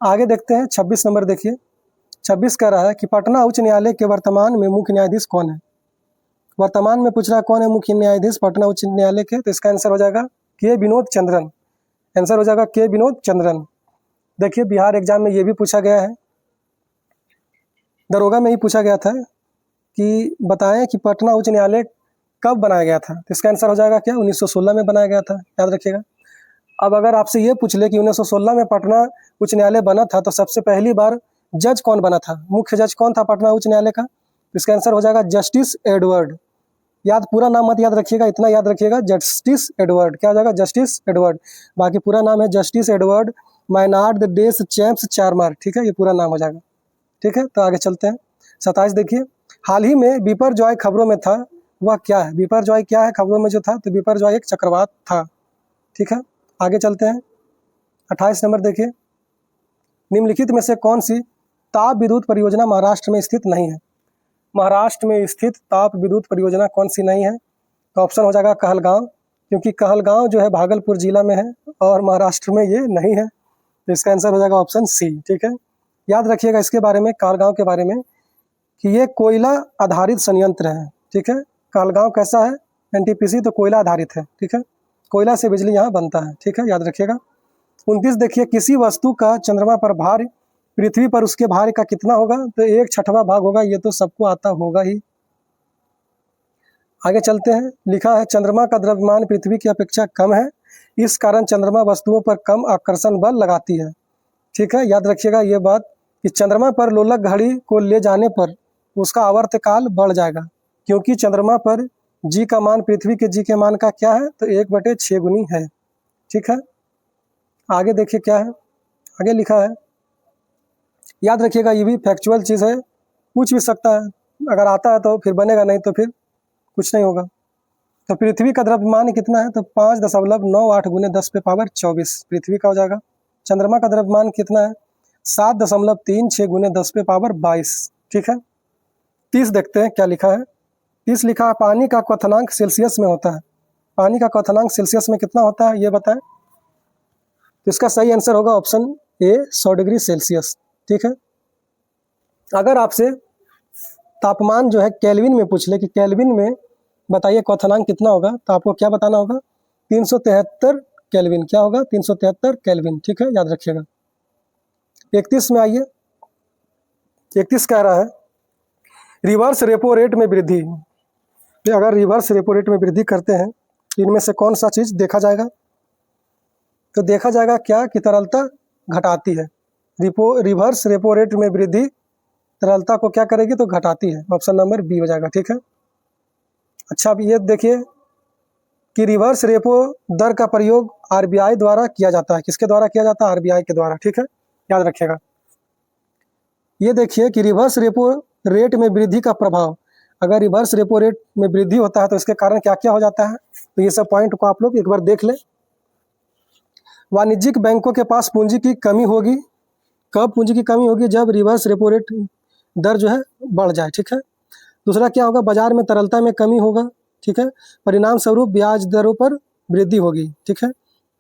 आगे देखते हैं 26 नंबर देखिए। 26 कह रहा है कि पटना उच्च न्यायालय के वर्तमान में मुख्य न्यायाधीश कौन है? वर्तमान में पूछ रहा है कौन है मुख्य न्यायाधीश पटना उच्च न्यायालय के? तो इसका आंसर हो जाएगा के विनोद चंद्रन। आंसर हो जाएगा के विनोद चंद्रन। देखिए बिहार एग्जाम में ये भी पूछा गया है, दरोगा में ही पूछा गया था कि बताएं कि पटना उच्च न्यायालय कब बनाया गया था? तो इसका आंसर हो जाएगा क्या? 1916 में बनाया गया था, याद रखिएगा। अब अगर आपसे ये पूछ ले कि 1916 में पटना उच्च न्यायालय बना था तो सबसे पहली बार जज कौन बना था, मुख्य जज कौन था पटना उच्च न्यायालय का? इसका आंसर हो जाएगा जस्टिस एडवर्ड। याद, पूरा नाम मत याद रखिएगा, इतना याद रखिएगा, जस्टिस एडवर्ड। क्या हो जाएगा? Justice Edward. बाकी पूरा नाम है जस्टिस एडवर्ड मैनार्ड डेस चैम्प्स चार्मर। ठीक है, ये पूरा नाम हो जाएगा। ठीक है, तो आगे चलते हैं। 27 देखिए, हाल ही में बिपर जॉय खबरों में था, वह क्या है? बिपर जॉय क्या है खबरों में जो था? तो बिपर जॉय एक चक्रवात था। ठीक है, आगे चलते हैं। 28 नंबर देखिए, निम्नलिखित में से कौन सी ताप विद्युत परियोजना महाराष्ट्र में स्थित नहीं है? महाराष्ट्र में स्थित ताप विद्युत परियोजना कौन सी नहीं है? तो ऑप्शन हो जाएगा कहलगांव, क्योंकि कहलगांव जो है भागलपुर जिला में है और महाराष्ट्र में ये नहीं है। तो इसका आंसर हो जाएगा ऑप्शन सी। ठीक है, याद रखिएगा इसके बारे में, कहलगांव के बारे में, कि ये कोयला आधारित संयंत्र है। ठीक है, कहलगांव कैसा है? एनटीपीसी तो कोयला आधारित है। ठीक है, कोयला से बिजली यहाँ बनता है। ठीक है, याद रखिएगा। 29 देखिए, किसी वस्तु का चंद्रमा पर भार पृथ्वी पर उसके भार का कितना होगा? तो 1/6 भाग होगा। ये तो सबको आता होगा ही। आगे चलते हैं। लिखा है चंद्रमा का द्रव्यमान पृथ्वी की अपेक्षा कम है, इस कारण चंद्रमा वस्तुओं पर कम आकर्षण बल लगाती है। ठीक है, याद रखिएगा ये बात कि चंद्रमा पर लोलक घड़ी को ले जाने पर उसका आवर्तकाल बढ़ जाएगा, क्योंकि चंद्रमा पर जी का मान पृथ्वी के जी के मान का क्या है? तो 1/6 गुनी है। ठीक है, आगे देखिए क्या है। आगे लिखा है, याद रखिएगा ये भी फैक्चुअल चीज़ है, पूछ भी सकता है, अगर आता है तो फिर बनेगा, नहीं तो फिर कुछ नहीं होगा। तो पृथ्वी का द्रव्यमान कितना है? तो 5.98 गुने 10⁻24 पृथ्वी का हो जाएगा। चंद्रमा का द्रव्यमान कितना है? 7.36 गुने 10⁻22। ठीक है, 30 देखते हैं क्या लिखा है। 30 लिखा है, पानी का क्वथनांक सेल्सियस में होता है। पानी का क्वथनांक सेल्सियस में कितना होता है, ये बताएं। तो इसका सही आंसर होगा ऑप्शन ए, 100 डिग्री सेल्सियस। ठीक है, अगर आपसे तापमान जो है केल्विन में पूछ ले कि केल्विन में बताइए क्वथनांक कितना होगा, तो आपको क्या बताना होगा? 373 केल्विन। क्या होगा? 373 केल्विन। ठीक है, याद रखिएगा। 31 में आइए। 31 कह रहा है, रिवर्स रेपो रेट में वृद्धि। अगर रिवर्स रेपो रेट में वृद्धि करते हैं इनमें से कौन सा चीज़ देखा जाएगा? तो देखा जाएगा क्या कि तरलता घटाती है। रिवर्स रेपो रेट में वृद्धि तरलता को क्या करेगी? तो घटाती है। ऑप्शन नंबर बी हो जाएगा। ठीक है, अच्छा अब ये देखिए कि रिवर्स रेपो दर का प्रयोग आरबीआई द्वारा किया जाता है। किसके द्वारा किया जाता है? आरबीआई के द्वारा। ठीक है, याद रखिएगा। ये देखिए कि रिवर्स रेपो रेट में वृद्धि का प्रभाव, अगर रिवर्स रेपो रेट में वृद्धि होता है तो इसके कारण क्या क्या हो जाता है? तो ये सब पॉइंट को आप लोग एक बार देख लें। वाणिज्यिक बैंकों के पास पूंजी की कमी होगी। कब पूंजी की कमी होगी? जब रिवर्स रेपो रेट दर जो है बढ़ जाए। ठीक है, दूसरा क्या होगा? बाजार में तरलता में कमी होगा। ठीक है, परिणाम स्वरूप ब्याज दरों पर वृद्धि होगी। ठीक है,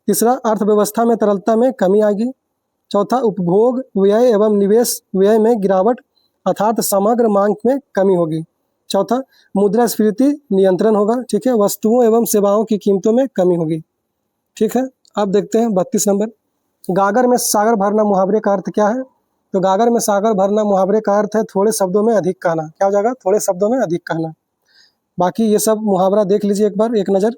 तीसरा अर्थव्यवस्था में तरलता में कमी आएगी। चौथा उपभोग व्यय एवं निवेश व्यय में गिरावट, अर्थात समग्र मांग में कमी होगी। चौथा, मुद्रास्फीति नियंत्रण होगा, ठीक है। वस्तुओं एवं सेवाओं की कीमतों में कमी होगी, ठीक है। अब देखते हैं 32 नंबर, गागर में सागर भरना मुहावरे का अर्थ क्या है? तो गागर में सागर भरना मुहावरे का अर्थ है थोड़े शब्दों में अधिक कहना। क्या हो जाएगा? थोड़े शब्दों में अधिक कहना। बाकी ये सब मुहावरा देख लीजिए एक बार, एक नज़र।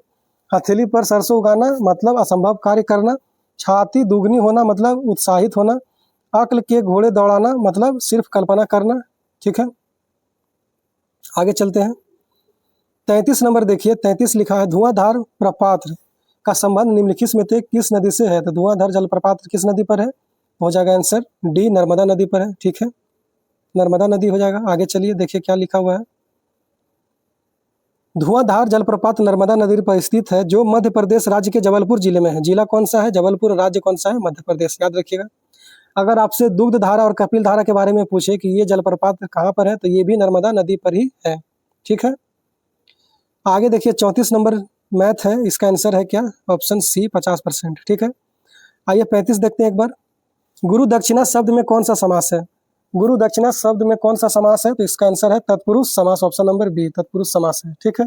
हथेली पर सरसों उगाना मतलब असंभव कार्य करना। छाती दुगनी होना मतलब उत्साहित होना। अक्ल के घोड़े दौड़ाना मतलब सिर्फ कल्पना करना, ठीक है। आगे चलते हैं। 33 नंबर देखिए, 33 लिखा है, धुआंधार प्रपात का संबंध निम्नलिखित में से किस नदी से है? तो धुआंधार जलप्रपात किस नदी पर है? हो जाएगा आंसर डी, नर्मदा नदी पर है, ठीक है। नर्मदा नदी हो जाएगा। आगे चलिए, देखिए क्या लिखा हुआ है। धुआंधार जलप्रपात नर्मदा नदी पर स्थित है, जो मध्य प्रदेश राज्य के जबलपुर जिले में है। जिला कौन सा है? जबलपुर। राज्य कौन सा है? मध्य प्रदेश। याद रखिएगा। अगर आपसे दुग्ध धारा और कपिल धारा के बारे में पूछे कि ये जलप्रपात कहाँ पर है, तो ये भी नर्मदा नदी पर ही है, ठीक है। आगे देखिए 34 नंबर मैथ है, इसका आंसर है क्या? ऑप्शन सी 50%, ठीक है। आइए 35 देखते हैं एक बार। गुरु दक्षिणा शब्द में कौन सा समास है? गुरु दक्षिणा शब्द में कौन सा समास है? तो इसका आंसर है तत्पुरुष समास, ऑप्शन नंबर बी, तत्पुरुष समास है, ठीक है।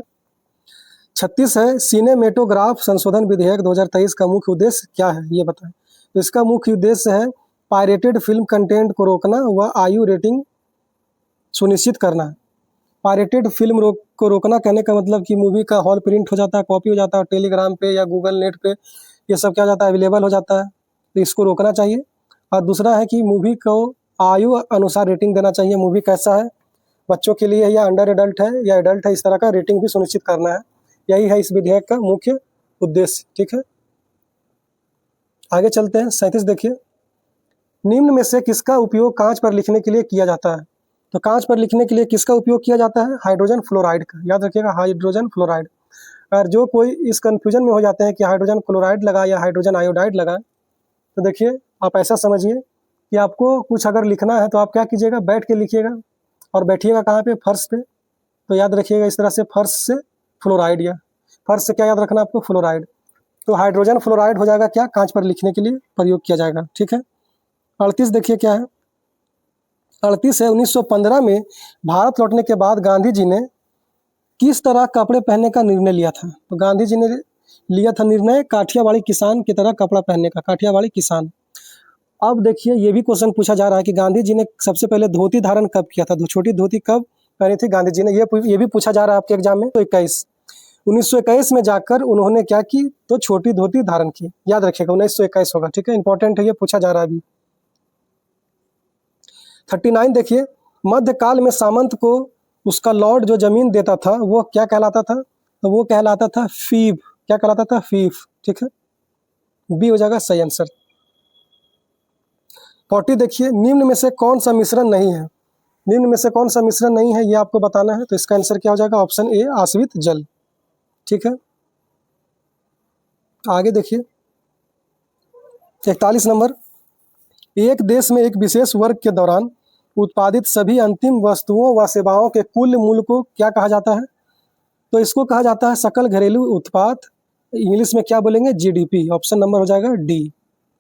36 है, सिनेमेटोग्राफ संशोधन विधेयक 2023 का मुख्य उद्देश्य क्या है? ये बताएं। तो इसका मुख्य उद्देश्य है पायरेटेड फिल्म कंटेंट को रोकना व आयु रेटिंग सुनिश्चित करना। पायरेटेड फिल्म को रोकना कहने का मतलब कि मूवी का हॉल प्रिंट हो जाता है, कॉपी हो जाता है, टेलीग्राम पे या गूगल नेट पे ये सब क्या हो जाता है? अवेलेबल हो जाता है, तो इसको रोकना चाहिए। और दूसरा है कि मूवी को आयु अनुसार रेटिंग देना चाहिए। मूवी कैसा है, बच्चों के लिए या अंडर एडल्ट है या एडल्ट है, इस तरह का रेटिंग भी सुनिश्चित करना है। यही है इस विधेयक का मुख्य उद्देश्य, ठीक है। आगे चलते हैं 37 देखिए, निम्न में से किसका उपयोग कांच पर लिखने के लिए किया जाता है? तो कांच पर लिखने के लिए किसका उपयोग किया जाता है? हाइड्रोजन फ्लोराइड का। याद रखिएगा, हाइड्रोजन फ्लोराइड। और जो कोई इस कंफ्यूजन में हो जाते हैं कि हाइड्रोजन क्लोराइड लगा या हाइड्रोजन आयोडाइड लगा, तो देखिए आप ऐसा समझिए कि आपको कुछ अगर लिखना है तो आप क्या कीजिएगा? बैठ के लिखिएगा। और बैठिएगा कहाँ पे? फर्श पे। तो याद रखिएगा इस तरह से, फर्श से फ्लोराइड, या फर्श से क्या याद रखना आपको? फ्लोराइड। तो हाइड्रोजन फ्लोराइड हो जाएगा क्या? कांच पर लिखने के लिए प्रयोग किया जाएगा, ठीक है। 38 देखिए क्या है। 38 है, 1915 में भारत लौटने के बाद गांधी जी ने किस तरह कपड़े पहनने का निर्णय लिया था? तो गांधी जी ने लिया था निर्णय काठियावाड़ी किसान की तरह कपड़ा पहनने का। काठियावाड़ी किसान। अब देखिए ये भी क्वेश्चन पूछा जा रहा है कि गांधी जी ने सबसे पहले धोती धारण कब किया था? तो छोटी धोती कब पहनी थी गांधी जी ने? ये भी पूछा जा रहा है आपके एग्जाम में। तो 1921 में जाकर उन्होंने क्या की? तो छोटी धोती धारण की। याद रखिएगा 1921 होगा, ठीक है। इंपॉर्टेंट है, ये पूछा जा रहा है अभी। 39 देखिए, मध्यकाल में सामंत को उसका लॉर्ड जो जमीन देता था वो क्या कहलाता था? तो वो कहलाता था फीव। क्या कहलाता था? फीफ, ठीक है। बी हो जाएगा सही आंसर। 40 देखिए, निम्न में से कौन सा मिश्रण नहीं है? निम्न में से कौन सा मिश्रण नहीं है ये आपको बताना है। तो इसका आंसर क्या हो जाएगा? ऑप्शन ए, आश्रित जल, ठीक है। आगे देखिए 41 नंबर, एक देश में एक विशेष वर्ग के दौरान उत्पादित सभी अंतिम वस्तुओं व सेवाओं के कुल मूल्य को क्या कहा जाता है? तो इसको कहा जाता है सकल घरेलू उत्पाद। इंग्लिश में क्या बोलेंगे? जीडीपी। ऑप्शन नंबर हो जाएगा डी,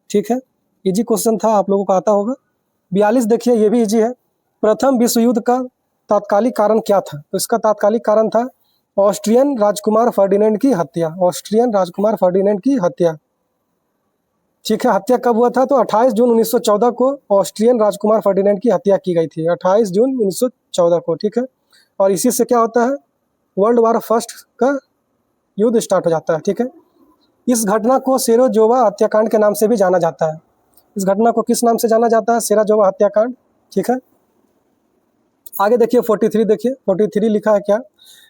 ठीक है। इजी क्वेश्चन था, आप लोगों को आता होगा। 42 देखिए, ये भी इजी है। प्रथम विश्व युद्ध का तात्कालिक कारण क्या था? तो इसका तात्कालिक कारण था ऑस्ट्रियन राजकुमार फर्डिनेंड की हत्या। ऑस्ट्रियन राजकुमार फर्डिनेंड की हत्या, ठीक है। हत्या कब हुआ था? तो 28 जून 1914 को ऑस्ट्रियन राजकुमार फर्डिनेंड की हत्या की गई थी, 28 जून 1914 को, ठीक है। और इसी से क्या होता है? वर्ल्ड वार फर्स्ट का युद्ध स्टार्ट हो जाता है, ठीक है। इस घटना को सेरोजोवा हत्याकांड के नाम से भी जाना जाता है। इस घटना को किस नाम से जाना जाता है? सेरोजोवा हत्याकांड, ठीक है। आगे देखिए 43 देखिए, 43 लिखा है क्या?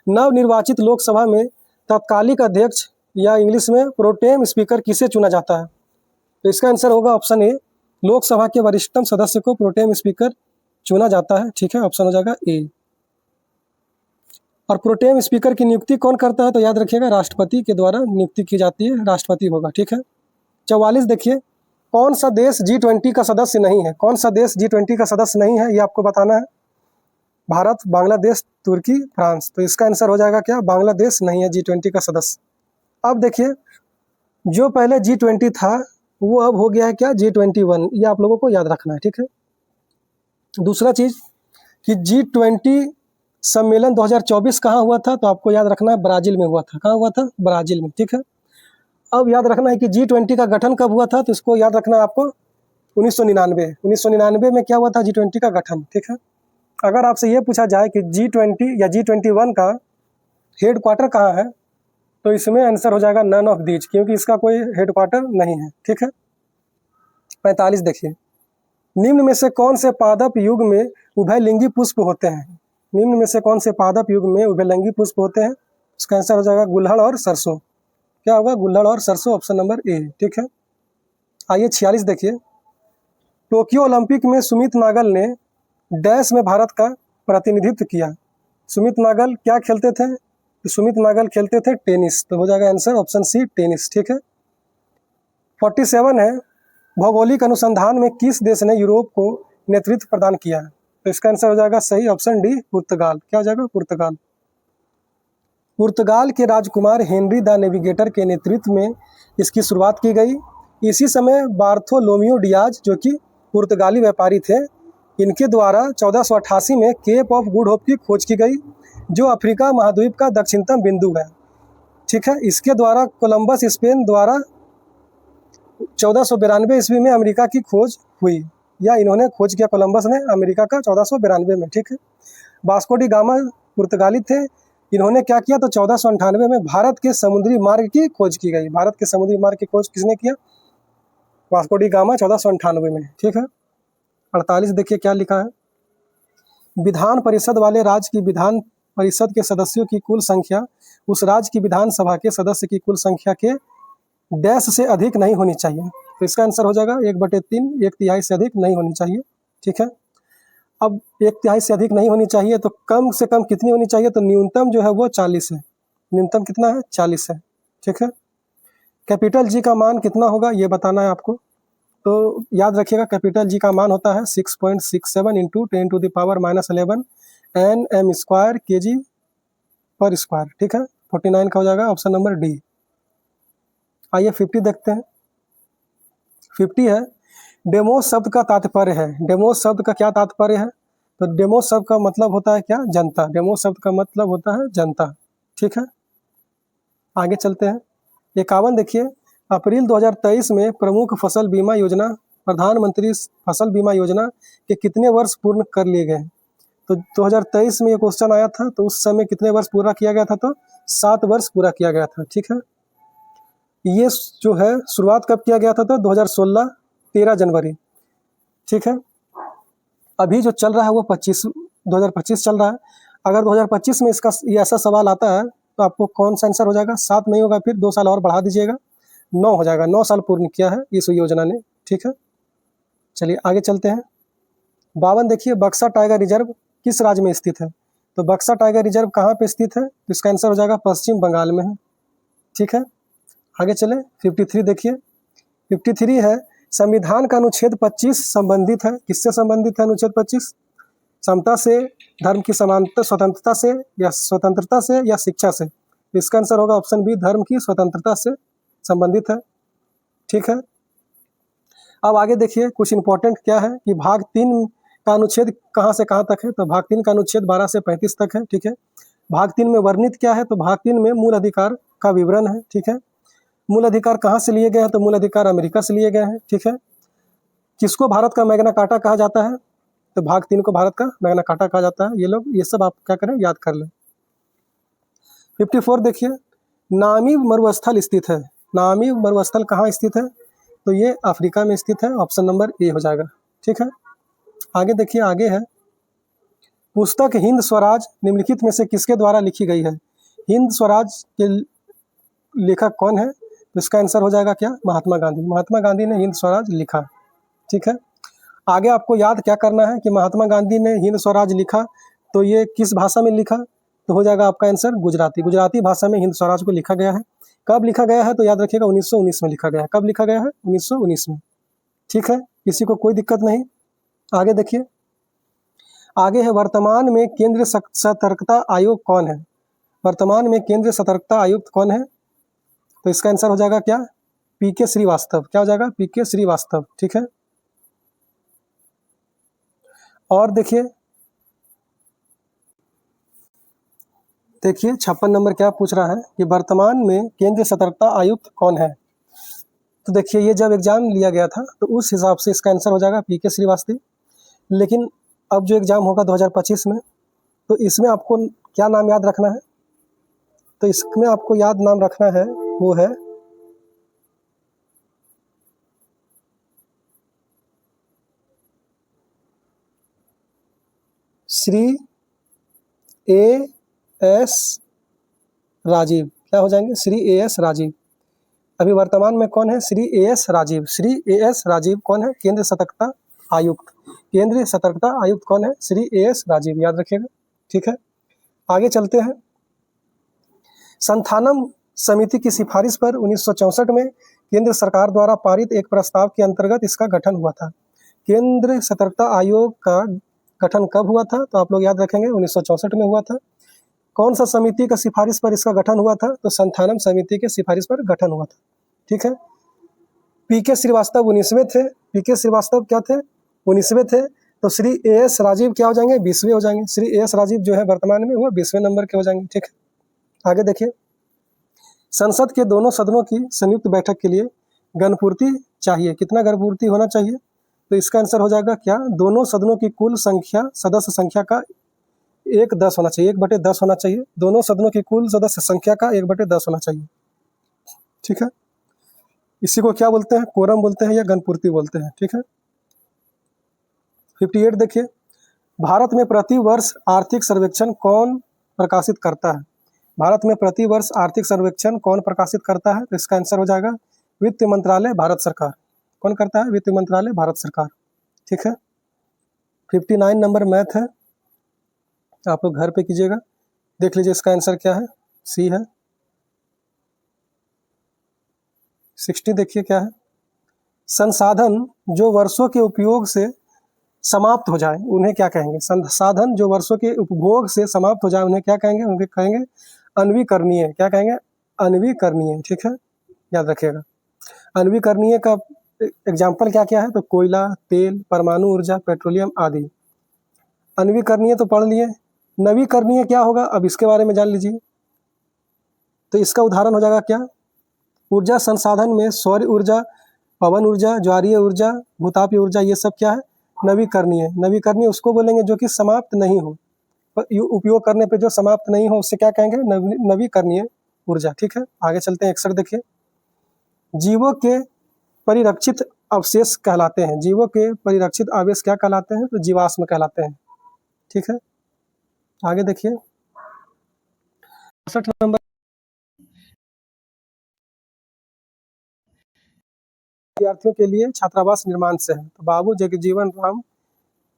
नवनिर्वाचित लोकसभा में तत्कालिक अध्यक्ष या इंग्लिश में प्रोटेम स्पीकर किसे चुना जाता है? तो इसका आंसर होगा ऑप्शन ए, लोकसभा के वरिष्ठतम सदस्य को प्रोटेम स्पीकर चुना जाता है, ठीक है। ऑप्शन हो जाएगा ए। और प्रोटेम स्पीकर की नियुक्ति कौन करता है? तो याद रखिएगा राष्ट्रपति के द्वारा नियुक्ति की जाती है, राष्ट्रपति होगा, ठीक है। 44 देखिए, कौन सा देश G20 का सदस्य नहीं है? कौन सा देश G20 का सदस्य नहीं है ये आपको बताना है। भारत, बांग्लादेश, तुर्की, फ्रांस। तो इसका आंसर हो जाएगा क्या? बांग्लादेश नहीं है G20 का सदस्य। अब देखिए, जो पहले G20 था वो अब हो गया है क्या? G21। ये आप लोगों को याद रखना है, ठीक है। दूसरा चीज कि G20 सम्मेलन 2024 कहाँ हुआ था? तो आपको याद रखना है ब्राजील में हुआ था। कहाँ हुआ था? ब्राजील में, ठीक है। अब याद रखना है कि G20 का गठन कब हुआ था? तो इसको याद रखना है आपको 1999। 1999 में क्या हुआ था? G20 का गठन, ठीक है। अगर आपसे ये पूछा जाए कि G20 या G21 का हेड क्वार्टर कहाँ है, तो इसमें आंसर हो जाएगा नन ऑफ दीज, क्योंकि इसका कोई हेड क्वार्टर नहीं है, ठीक है। 45 देखिए, निम्न में से कौन से पादप युग में उभयलिंगी पुष्प होते हैं? निम्न में से कौन से पादप युग में उभयलिंगी पुष्प होते हैं? इसका आंसर हो जाएगा गुलहड़ और सरसों। क्या होगा? गुलहड़ और सरसों, ऑप्शन नंबर ए, ठीक है। आइए 46 देखिए, टोक्यो ओलंपिक में सुमित नागल ने डैश में भारत का प्रतिनिधित्व किया। सुमित नागल क्या खेलते थे? तो सुमित नागल खेलते थे टेनिस, तो हो जाएगा आंसर ऑप्शन सी, टेनिस, ठीक है। 47 है, भौगोलिक अनुसंधान में किस देश ने यूरोप को नेतृत्व प्रदान किया? तो इसका आंसर हो जाएगा सही, ऑप्शन डी, पुर्तगाल। क्या हो जाएगा? पुर्तगाल। पुर्तगाल के राजकुमार हेनरी द नेविगेटर के नेतृत्व में इसकी शुरुआत की गई। इसी समय बार्थोलोमियो डियाज, जो कि पुर्तगाली व्यापारी थे, इनके द्वारा 1488 में केप ऑफ गुड होप की खोज की गई, जो अफ्रीका महाद्वीप का दक्षिणतम बिंदु है, ठीक है। इसके द्वारा कोलंबस स्पेन द्वारा 1492 ईस्वी में अमेरिका की खोज हुई, या इन्होंने खोज किया कोलंबस ने अमेरिका का 1492 में, ठीक है। वास्को डी गामा पुर्तगाली थे, इन्होंने क्या किया? तो 1498 में भारत के समुद्री मार्ग की खोज की गई। भारत के समुद्री मार्ग की खोज किसने किया? वास्को डी गामा 1498 में, ठीक है। 48 देखिए क्या लिखा है, विधान परिषद वाले राज्य की विधान परिषद के सदस्यों की कुल संख्या उस राज्य की विधानसभा के सदस्य की कुल संख्या के डैश से अधिक नहीं होनी चाहिए। तो इसका आंसर हो जाएगा 1/3, 1/3 से अधिक नहीं होनी चाहिए, ठीक है। अब 1/3 से अधिक नहीं होनी चाहिए, तो कम से कम कितनी होनी चाहिए? तो न्यूनतम जो है वो 40 है। न्यूनतम कितना है? 40 है, ठीक है। कैपिटल जी का मान कितना होगा ये बताना है आपको। तो याद रखिएगा, कैपिटल जी का मान होता है 6.67 इंटू 10⁻⁻11 Nm² kg/स्क्वायर, ठीक है। 49 का हो जाएगा ऑप्शन नंबर डी। आइए 50 देखते हैं। 50 है, डेमोस शब्द का तात्पर्य है। डेमोस शब्द का क्या तात्पर्य है? तो डेमोस शब्द का मतलब होता है क्या? जनता। डेमोस शब्द का मतलब होता है जनता, ठीक है। आगे चलते हैं। 51 देखिए, अप्रैल 2023 में प्रमुख फसल बीमा योजना, प्रधानमंत्री फसल बीमा योजना के कितने वर्ष पूर्ण कर लिए गए? तो 2023 में ये क्वेश्चन आया था, तो उस समय कितने वर्ष पूरा किया गया था? तो 7 वर्ष पूरा किया गया था, ठीक है। ये जो है शुरुआत कब किया गया था? तो 2016 13 जनवरी, ठीक है। अभी जो चल रहा है वो 2025 चल रहा है। अगर 2025 में इसका ये ऐसा सवाल आता है, तो आपको कौन सा आंसर हो जाएगा? 7 नहीं होगा, फिर 2 साल और बढ़ा दीजिएगा, 9 हो जाएगा। 9 साल पूर्ण किया है इस योजना ने, ठीक है। चलिए आगे चलते हैं। 52 देखिए, बक्सा टाइगर रिजर्व किस राज्य में स्थित है? तो बक्सा टाइगर रिजर्व कहाँ पे स्थित है? तो इसका आंसर हो जाएगा पश्चिम बंगाल में है, ठीक है। आगे चले 53 देखिए। 53 है, संविधान का अनुच्छेद 25 संबंधित है। किससे संबंधित है अनुच्छेद 25? समता से, धर्म की समानता, स्वतंत्रता से, या स्वतंत्रता से, या शिक्षा से। इसका आंसर होगा ऑप्शन बी, धर्म की स्वतंत्रता से संबंधित है, ठीक है। अब आगे देखिए, कुछ इंपॉर्टेंट क्या है कि भाग 3 का अनुच्छेद कहाँ से कहाँ तक है? तो भाग 3 का अनुच्छेद 12 से 35 तक है, ठीक है। भाग 3 में वर्णित क्या है? तो भाग 3 में मूल अधिकार का विवरण है, ठीक है। मूल अधिकार कहाँ से लिए गए हैं? तो मूल अधिकार अमेरिका से लिए गए हैं, ठीक है। किसको भारत का मैग्ना कार्टा कहा जाता है? तो भाग 3 को भारत का मैग्ना कार्टा कहा जाता है। ये सब आप क्या करें, याद कर लें। 54 देखिए, नामी मरुस्थल स्थित है। नामी मरुस्थल कहाँ स्थित है? तो ये अफ्रीका में स्थित है, ऑप्शन नंबर ए हो जाएगा, ठीक है। आगे देखिए, आगे है पुस्तक हिंद स्वराज निम्नलिखित में से किसके द्वारा लिखी गई है? हिंद स्वराज के लेखक कौन है? तो इसका आंसर हो जाएगा क्या? महात्मा गांधी। महात्मा गांधी ने हिंद स्वराज लिखा, ठीक है। आगे आपको याद क्या करना है कि महात्मा गांधी ने हिंद स्वराज लिखा, तो ये किस भाषा में लिखा? तो हो जाएगा आपका आंसर गुजराती। गुजराती भाषा में हिंद स्वराज को लिखा गया है। कब लिखा गया है? तो याद रखिएगा 1919 में लिखा गया है। कब लिखा गया है? 1919 में, ठीक है। किसी को कोई दिक्कत नहीं। आगे देखिए, आगे है वर्तमान में केंद्रीय सतर्कता आयोग कौन है? वर्तमान में केंद्रीय सतर्कता आयुक्त कौन है? तो इसका आंसर हो जाएगा क्या? पीके श्रीवास्तव। क्या हो जाएगा? पीके श्रीवास्तव, ठीक है। और देखिए, देखिए 56 नंबर क्या पूछ रहा है कि वर्तमान में केंद्रीय सतर्कता आयुक्त कौन है। तो देखिए ये जब एग्जाम लिया गया था तो उस हिसाब से इसका आंसर हो जाएगा पीके श्रीवास्तव। लेकिन अब जो एग्जाम होगा 2025 में, तो इसमें आपको क्या नाम याद रखना है, तो इसमें आपको याद नाम रखना है वो है श्री ए एस राजीव। क्या हो जाएंगे, श्री ए एस राजीव। अभी वर्तमान में कौन है, Shri A S Rajiv. Shri A S Rajiv कौन है, केंद्रीय सतर्कता आयुक्त। केंद्रीय सतर्कता आयुक्त कौन है, श्री ए एस राजीव, याद रखिएगा। ठीक है, आगे चलते हैं। संथानम समिति की सिफारिश पर 1964 में केंद्र सरकार द्वारा पारित एक प्रस्ताव के अंतर्गत इसका गठन हुआ था। केंद्र सतर्कता आयोग का गठन कब हुआ था, तो आप लोग याद रखेंगे 1964 में हुआ था। कौन सा समिति का सिफारिश पर इसका गठन हुआ था, तो संथानम समिति के सिफारिश पर गठन हुआ था। ठीक है, पीके श्रीवास्तव 19वें थे। पीके श्रीवास्तव क्या थे, 19वें थे। तो श्री ए एस राजीव क्या हो जाएंगे, 20वें हो जाएंगे। श्री ए एस राजीव जो है वर्तमान में वो 20वें नंबर के हो जाएंगे। ठीक है, आगे देखिए। संसद के दोनों सदनों की संयुक्त बैठक के लिए गणपूर्ति चाहिए। कितना गणपूर्ति होना चाहिए, तो इसका आंसर हो जाएगा क्या, दोनों सदनों की कुल संख्या, सदस्य संख्या का 1/10 होना चाहिए, 1/10 होना चाहिए। दोनों सदनों की कुल सदस्य संख्या का 1/10 होना चाहिए। ठीक है, इसी को क्या बोलते हैं, कोरम बोलते हैं या गणपूर्ति बोलते हैं। ठीक है, 58 देखिए। भारत में प्रति वर्ष आर्थिक सर्वेक्षण कौन प्रकाशित करता है। भारत में प्रति वर्ष आर्थिक सर्वेक्षण कौन प्रकाशित करता है, तो इसका आंसर हो जाएगा वित्त मंत्रालय, भारत सरकार। कौन करता है, वित्त मंत्रालय, भारत सरकार। ठीक है, 59 नंबर मैथ है, आप लोग घर पे कीजिएगा, देख लीजिए इसका आंसर क्या है, सी है। 60 देखिए क्या है, संसाधन जो वर्षों के उपयोग से समाप्त हो जाए उन्हें क्या कहेंगे। संसाधन जो वर्षों के उपभोग से समाप्त हो जाए उन्हें क्या कहेंगे, उन्हें कहेंगे अनवीकरणीय। क्या कहेंगे, अनवीकरणीय। ठीक है, याद रखिएगा। अनवीकरणीय का एग्जाम्पल क्या क्या है, तो कोयला, तेल, परमाणु ऊर्जा, पेट्रोलियम आदि। अनवीकरणीय तो पढ़ लिए, नवीकरणीय क्या होगा, अब इसके बारे में जान लीजिए। तो इसका उदाहरण हो जाएगा क्या, ऊर्जा संसाधन में सौर ऊर्जा, पवन ऊर्जा, ज्वारीय ऊर्जा, भूतापीय ऊर्जा, ये सब क्या है, नवीकरणीय। नवीकरणीय उसको बोलेंगे जो कि समाप्त नहीं हो, उपयोग करने पे जो समाप्त नहीं हो उससे क्या कहेंगे, नवीकरणीय ऊर्जा। ठीक है, आगे चलते हैं। 61 देखिए। जीवों के परिरक्षित अवशेष कहलाते हैं। जीवों के परिरक्षित अवशेष क्या कहलाते हैं, तो जीवाश्म कहलाते हैं। ठीक है, आगे देखिए। 62 नंबर, विद्यार्थियों के लिए छात्रावास निर्माण से है, तो बाबू जगजीवन राम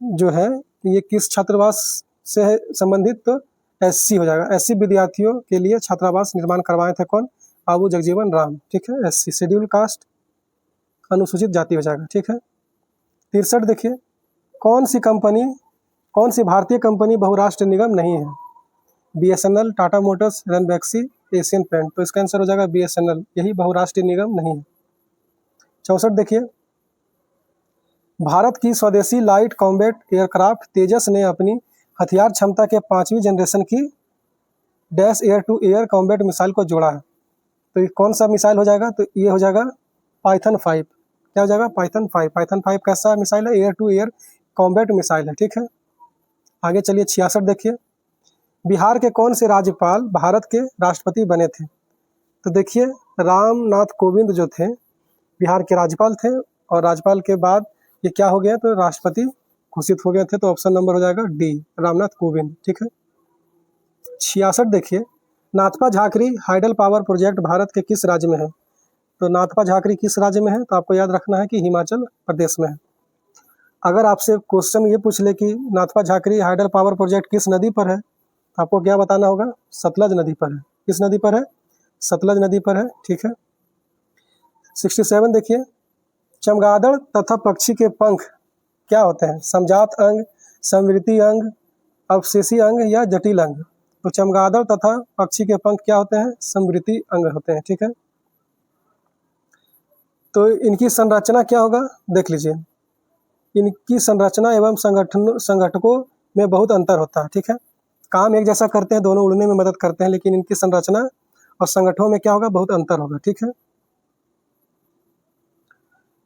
जो है ये किस छात्रावास से है संबंधित, तो एससी हो जाएगा। एससी विद्यार्थियों के लिए छात्रावास निर्माण करवाए थे कौन, बाबू जगजीवन राम। ठीक है, एससी शेड्यूल कास्ट, अनुसूचित जाति हो जाएगा। ठीक है, 63 देखिए। कौन सी कंपनी, कौन सी भारतीय कंपनी बहुराष्ट्रीय निगम नहीं है, BSNL, Tata Motors, Ranbaxy, Asian paint. तो इसका आंसर हो जाएगा बीएसएनएल, यही बहुराष्ट्रीय निगम नहीं है। 64 देखिए। भारत की स्वदेशी लाइट कॉम्बैट एयरक्राफ्ट तेजस ने अपनी हथियार क्षमता के 5वीं जनरेशन की dash air to air combat missile को जोड़ा है। तो ये कौन सा मिसाइल हो जाएगा, तो ये हो जाएगा पाइथन 5। क्या हो जाएगा, पाइथन 5। पाइथन 5 कैसा मिसाइल है, air to air combat missile है। ठीक है, आगे चलिए। 66 देखिए। बिहार के कौन से राज्यपाल भारत के राष्ट्रपति बने थे, तो देखिए रामनाथ कोविंद जो थे बिहार के राज्यपाल थे, और राज्यपाल के बाद ये क्या हो गया, तो राष्ट्रपति घोषित हो गए थे। तो ऑप्शन नंबर हो जाएगा डी, रामनाथ कोविंद। ठीक है, 66 देखिए। Nathpa Jhakri hydel power project Bharat के किस राज्य में है, तो नाथपा झाकरी किस राज्य में है, तो आपको याद रखना है कि हिमाचल प्रदेश में है। अगर आपसे क्वेश्चन ये पूछ ले कि Nathpa Jhakri hydel power project किस नदी पर है, तो आपको क्या बताना होगा, सतलज नदी पर है। किस नदी पर है, सतलज नदी पर है। ठीक है, 67 देखिए। चमगादड़ तथा पक्षी के पंख क्या होते हैं, समजात अंग, समृद्धि अंग, अवशेषी अंग या जटिल अंग। तो चमगादड़ तथा पक्षी के पंख क्या होते हैं, समृद्धि अंग होते हैं। ठीक है, तो इनकी संरचना क्या होगा, देख लीजिए। इनकी संरचना एवं संगठनों में बहुत अंतर होता है। ठीक है, काम एक जैसा करते हैं, दोनों उड़ने में मदद करते हैं, लेकिन इनकी संरचना और संगठनों में क्या होगा, बहुत अंतर होगा। ठीक है,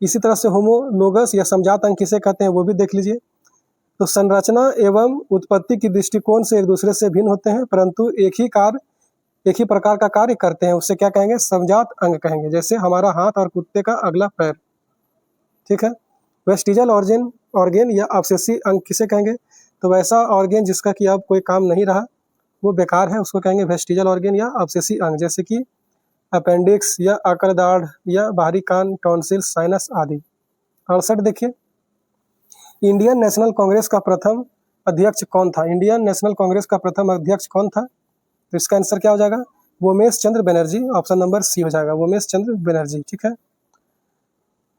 इसी तरह से होमोलोगस या समजात अंग किसे कहते हैं वो भी देख लीजिए। तो संरचना एवं उत्पत्ति की दृष्टिकोण से एक दूसरे से भिन्न होते हैं, परंतु एक ही प्रकार का कार्य करते हैं, उससे क्या कहेंगे, समजात अंग कहेंगे। जैसे हमारा हाथ और कुत्ते का अगला पैर। ठीक है, वेस्टिजल ऑर्गेन या अवशेषी अंग किसे कहेंगे, तो वैसा ऑर्गेन जिसका कि अब कोई काम नहीं रहा, वो बेकार है, उसको कहेंगे वेस्टिजल ऑर्गेन या अवशेषी अंग। जैसे कि अपेंडिक्स या अकड़ दाढ़ या बाहरी कान, टॉन्सिल्स, साइनस आदि। 68 देखिए, इंडियन नेशनल कांग्रेस का प्रथम अध्यक्ष कौन था? इंडियन नेशनल कांग्रेस का प्रथम अध्यक्ष कौन था? तो इसका आंसर क्या हो जाएगा, वोमेश चंद्र बनर्जी। ऑप्शन नंबर सी हो जाएगा, वोमेश चंद्र बनर्जी। ठीक है,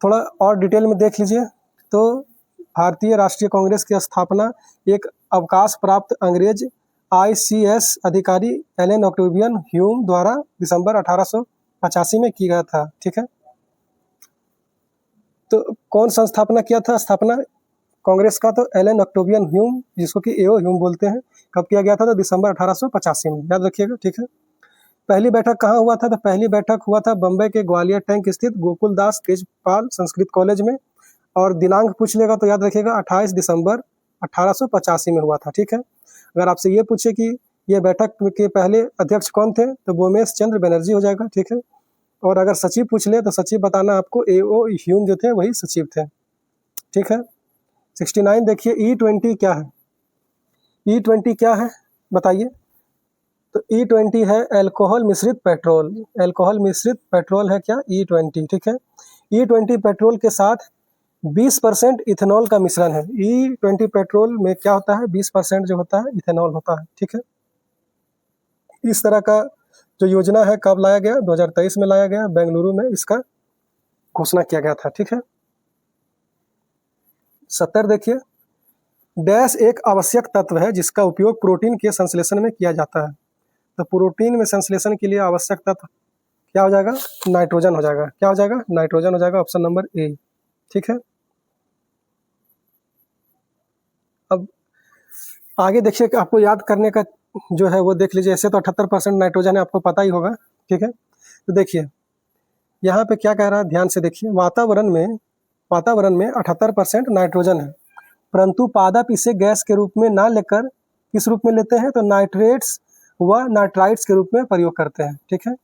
थोड़ा और डिटेल में देख लीजिए। तो भारतीय राष्ट्रीय कांग्रेस की स्थापना एक अवकाश प्राप्त अंग्रेज ICS अधिकारी एलन ऑक्टेवियन ह्यूम द्वारा दिसंबर 1885 में की गया था। ठीक है, तो कौन संस्थापना किया था स्थापना कांग्रेस का? तो एलन ऑक्टेवियन ह्यूम, जिसको कि एओ ह्यूम बोलते हैं। कब किया गया था? तो दिसंबर 1885 में, याद रखिएगा। ठीक है, पहली बैठक कहाँ हुआ था? तो पहली बैठक हुआ था बम्बई के ग्वालियर टैंक स्थित गोकुलदास तेजपाल संस्कृत कॉलेज में, और दिनांक पूछ लेगा तो याद रखिएगा 28 दिसंबर 1885 में हुआ था। ठीक है, अगर आपसे ये पूछे कि ये बैठक के पहले अध्यक्ष कौन थे, तो वोमेश चंद्र बनर्जी हो जाएगा। ठीक है, और अगर सचिव पूछ ले तो सचिव बताना आपको, एओ ह्यूम जो थे वही सचिव थे। ठीक है, 69 देखिए, E20 क्या है? E20 क्या है बताइए? तो E20 है अल्कोहल मिश्रित पेट्रोल। अल्कोहल मिश्रित पेट्रोल है क्या? E20। ठीक है, E20 पेट्रोल के साथ 20% इथेनॉल का मिश्रण है। E20 पेट्रोल में क्या होता है, 20% जो होता है इथेनॉल होता है। ठीक है, इस तरह का जो योजना है कब लाया गया? 2023 में लाया गया, बेंगलुरु में इसका घोषणा किया गया था। ठीक है, 70 देखिए, डैश एक आवश्यक तत्व है जिसका उपयोग प्रोटीन के संश्लेषण में किया जाता है। तो प्रोटीन में संश्लेषण के लिए आवश्यक तत्व क्या हो जाएगा? नाइट्रोजन हो जाएगा। क्या हो जाएगा? नाइट्रोजन हो जाएगा, ऑप्शन नंबर ए। ठीक है, अब आगे देखिए कि आपको याद करने का जो है वो देख लीजिए। ऐसे तो 78% नाइट्रोजन है, आपको पता ही होगा। ठीक है, तो देखिए यहाँ पे क्या कह रहा है, ध्यान से देखिए। वातावरण में 78% नाइट्रोजन है, परंतु पादप इसे गैस के रूप में ना लेकर किस रूप में लेते हैं? तो नाइट्रेट्स व नाइट्राइट्स के रूप में प्रयोग करते हैं। ठीक है,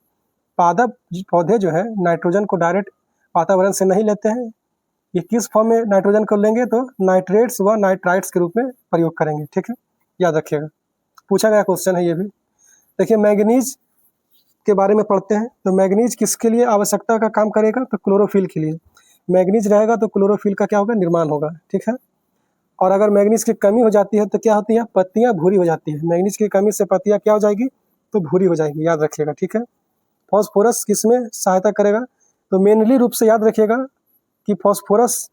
पादप पौधे जो है नाइट्रोजन को डायरेक्ट वातावरण से नहीं लेते हैं, ये किस फॉर्म में नाइट्रोजन को लेंगे? तो नाइट्रेट्स व नाइट्राइट्स के रूप में प्रयोग करेंगे। ठीक है, याद रखिएगा, पूछा गया क्वेश्चन है ये भी। देखिए मैंगनीज के बारे में पढ़ते हैं। तो मैंगनीज किसके लिए आवश्यकता का काम करेगा? तो क्लोरोफिल के लिए। मैंगनीज रहेगा तो क्लोरोफिल का क्या होगा? निर्माण होगा। ठीक है, और अगर मैंगनीज की कमी हो जाती है तो क्या होती है? पत्तियां भूरी हो जाती है। मैंगनीज की कमी से पत्तियां क्या हो जाएगी? तो भूरी हो जाएगी, याद रखिएगा। ठीक है, फॉस्फोरस किसमें सहायता करेगा? तो मेनली रूप से याद रखिएगा कि फॉस्फोरस